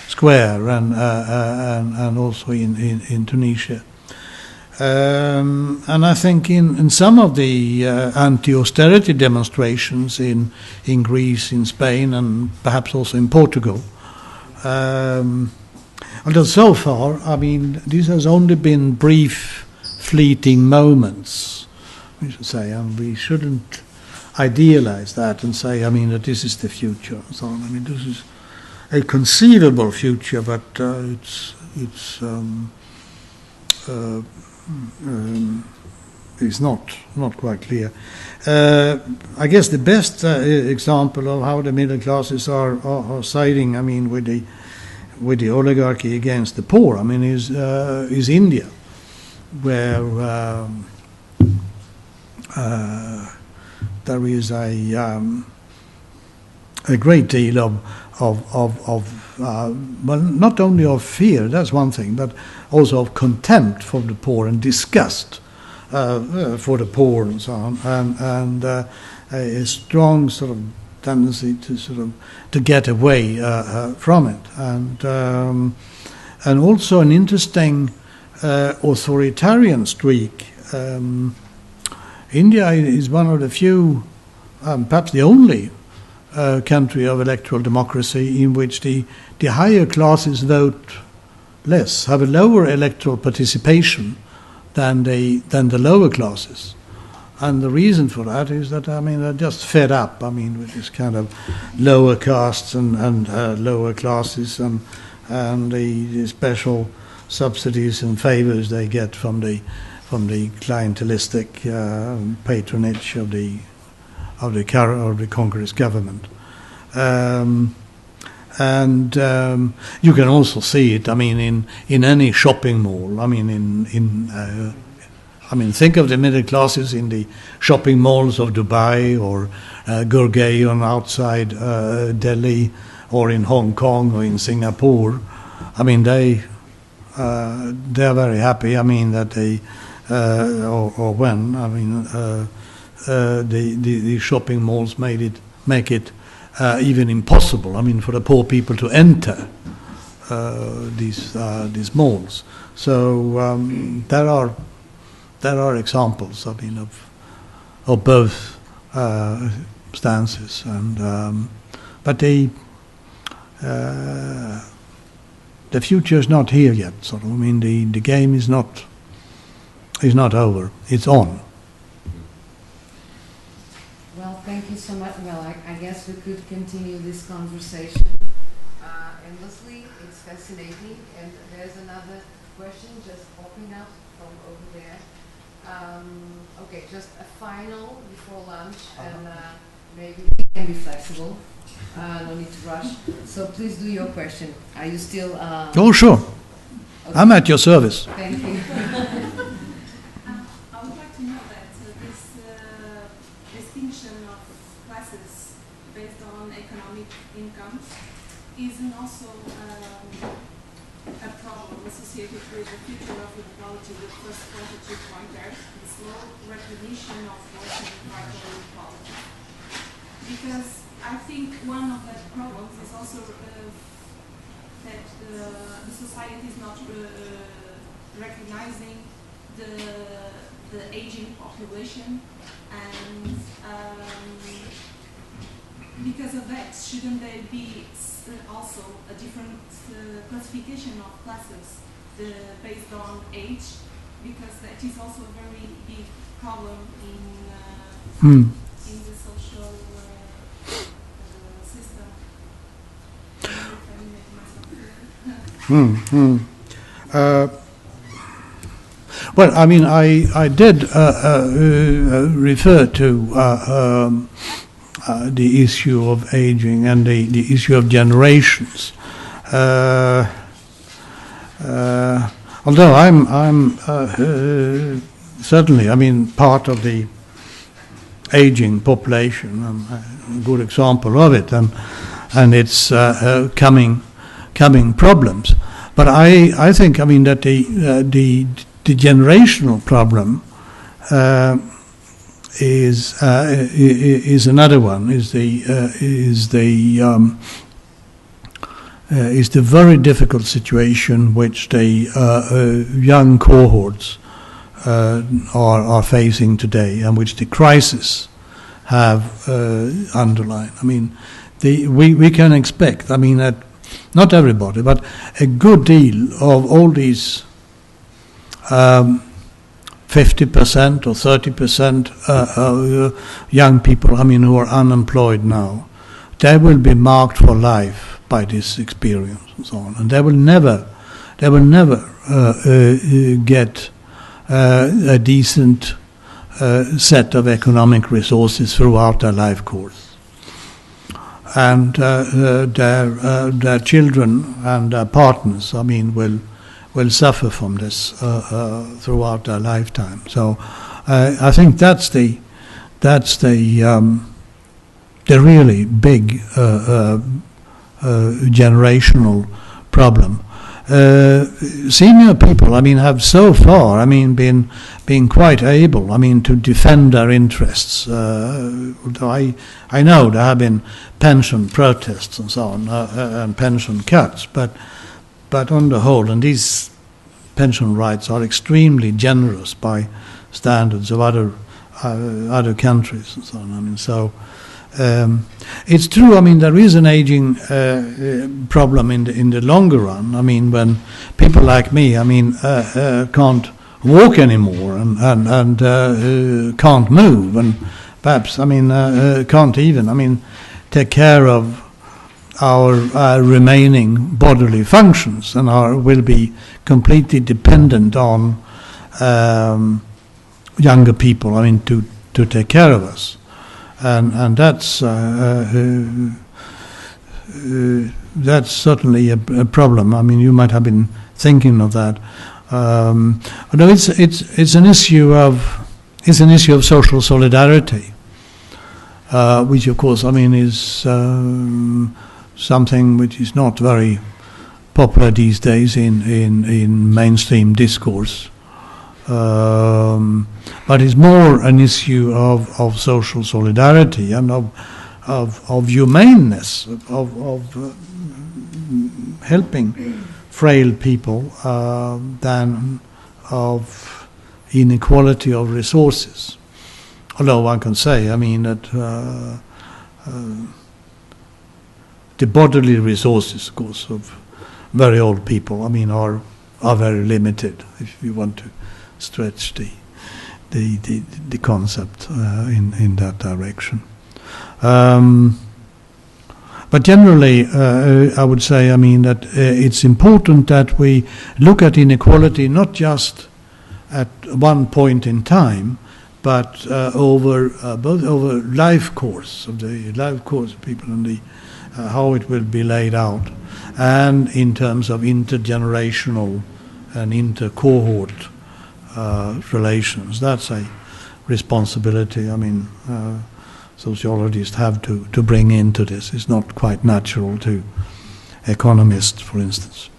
Square and also in Tunisia. And I think in some of the anti-austerity demonstrations in Greece, in Spain, and perhaps also in Portugal, although so far, I mean, this has only been brief, fleeting moments, we should say, and we shouldn't idealize that and say, I mean, that this is the future and so on. I mean, this is a conceivable future, but it's not quite clear. I guess the best example of how the middle classes are siding, I mean, with the oligarchy against the poor, I mean, is India, where there is a great deal of well, not only of fear, that's one thing, but also of contempt for the poor and disgust for the poor and so on, and a strong sort of tendency to get away from it, and also an interesting authoritarian streak. India is one of the few, perhaps the only country of electoral democracy in which the higher classes vote less, have a lower electoral participation than the lower classes. And the reason for that is that, I mean, they're just fed up, I mean, with this kind of lower castes and lower classes and the special subsidies and favors they get from the clientelistic patronage of the Congress government, and you can also see it. I mean, in any shopping mall. I mean, think of the middle classes in the shopping malls of Dubai or Gurgaon outside Delhi, or in Hong Kong or in Singapore. I mean, they're very happy. I mean that they the shopping malls make it even impossible, I mean, for the poor people to enter these malls. So there are examples, I mean, of both stances, and but the future is not here yet. Sort of, I mean, the game is not over. It's on. Well, thank you so much. Well, I guess we could continue this conversation endlessly. It's fascinating. And there's another question just popping up from over there. Okay, just a final before lunch, and maybe we can be flexible. No need to rush. So please do your question. Are you still... Oh, sure. Okay. I'm at your service. Thank you. I would like to know that this distinction of classes based on economic income isn't also a problem associated with the future of inequality, the first point that you pointed, the slow recognition of working partial inequality. Because I think one of the problems is also that the society is not recognizing the aging population, and because of that, shouldn't there be also a different classification of classes based on age? Because that is also a very big problem in the social system. Well, I mean, I did refer to the issue of aging and the issue of generations. Although I'm certainly, I mean, part of the aging population, a good example of it, and its coming problems. But I think, I mean, that the generational problem is another one. Is the very difficult situation which the young cohorts are facing today, and which the crisis have underlined. I mean, we can expect, I mean, that not everybody, but a good deal of all these 50% or 30% young people, I mean, who are unemployed now, they will be marked for life by this experience and so on, and they will never get a decent set of economic resources throughout their life course. And their children and their partners, I mean, will suffer from this throughout their lifetime. So I think that's the really big generational problem. Senior people, I mean, have so far, I mean, been quite able, I mean, to defend their interests. I know there have been pension protests and so on, and pension cuts, but on the whole, and these pension rights are extremely generous by standards of other countries and so on. I mean, so. It's true, I mean, there is an aging problem in the longer run. I mean, when people like me, I mean, can't walk anymore and can't move, and perhaps, I mean, can't even, I mean, take care of our remaining bodily functions, and will be completely dependent on younger people, I mean, to take care of us. And that's certainly a problem. I mean, you might have been thinking of that. Although it's an issue of social solidarity, which of course, I mean, is something which is not very popular these days in mainstream discourse. But it's more an issue of social solidarity and of humaneness, of helping frail people than of inequality of resources. Although one can say, I mean, that the bodily resources, of course, of very old people, I mean, are very limited, if you want to stretch the concept in that direction. But generally, I would say, I mean, that it's important that we look at inequality not just at one point in time, but both over life course of people and how it will be laid out, and in terms of intergenerational and inter-cohort relations. That's a responsibility, I mean, sociologists have to bring into this. It's not quite natural to economists, for instance.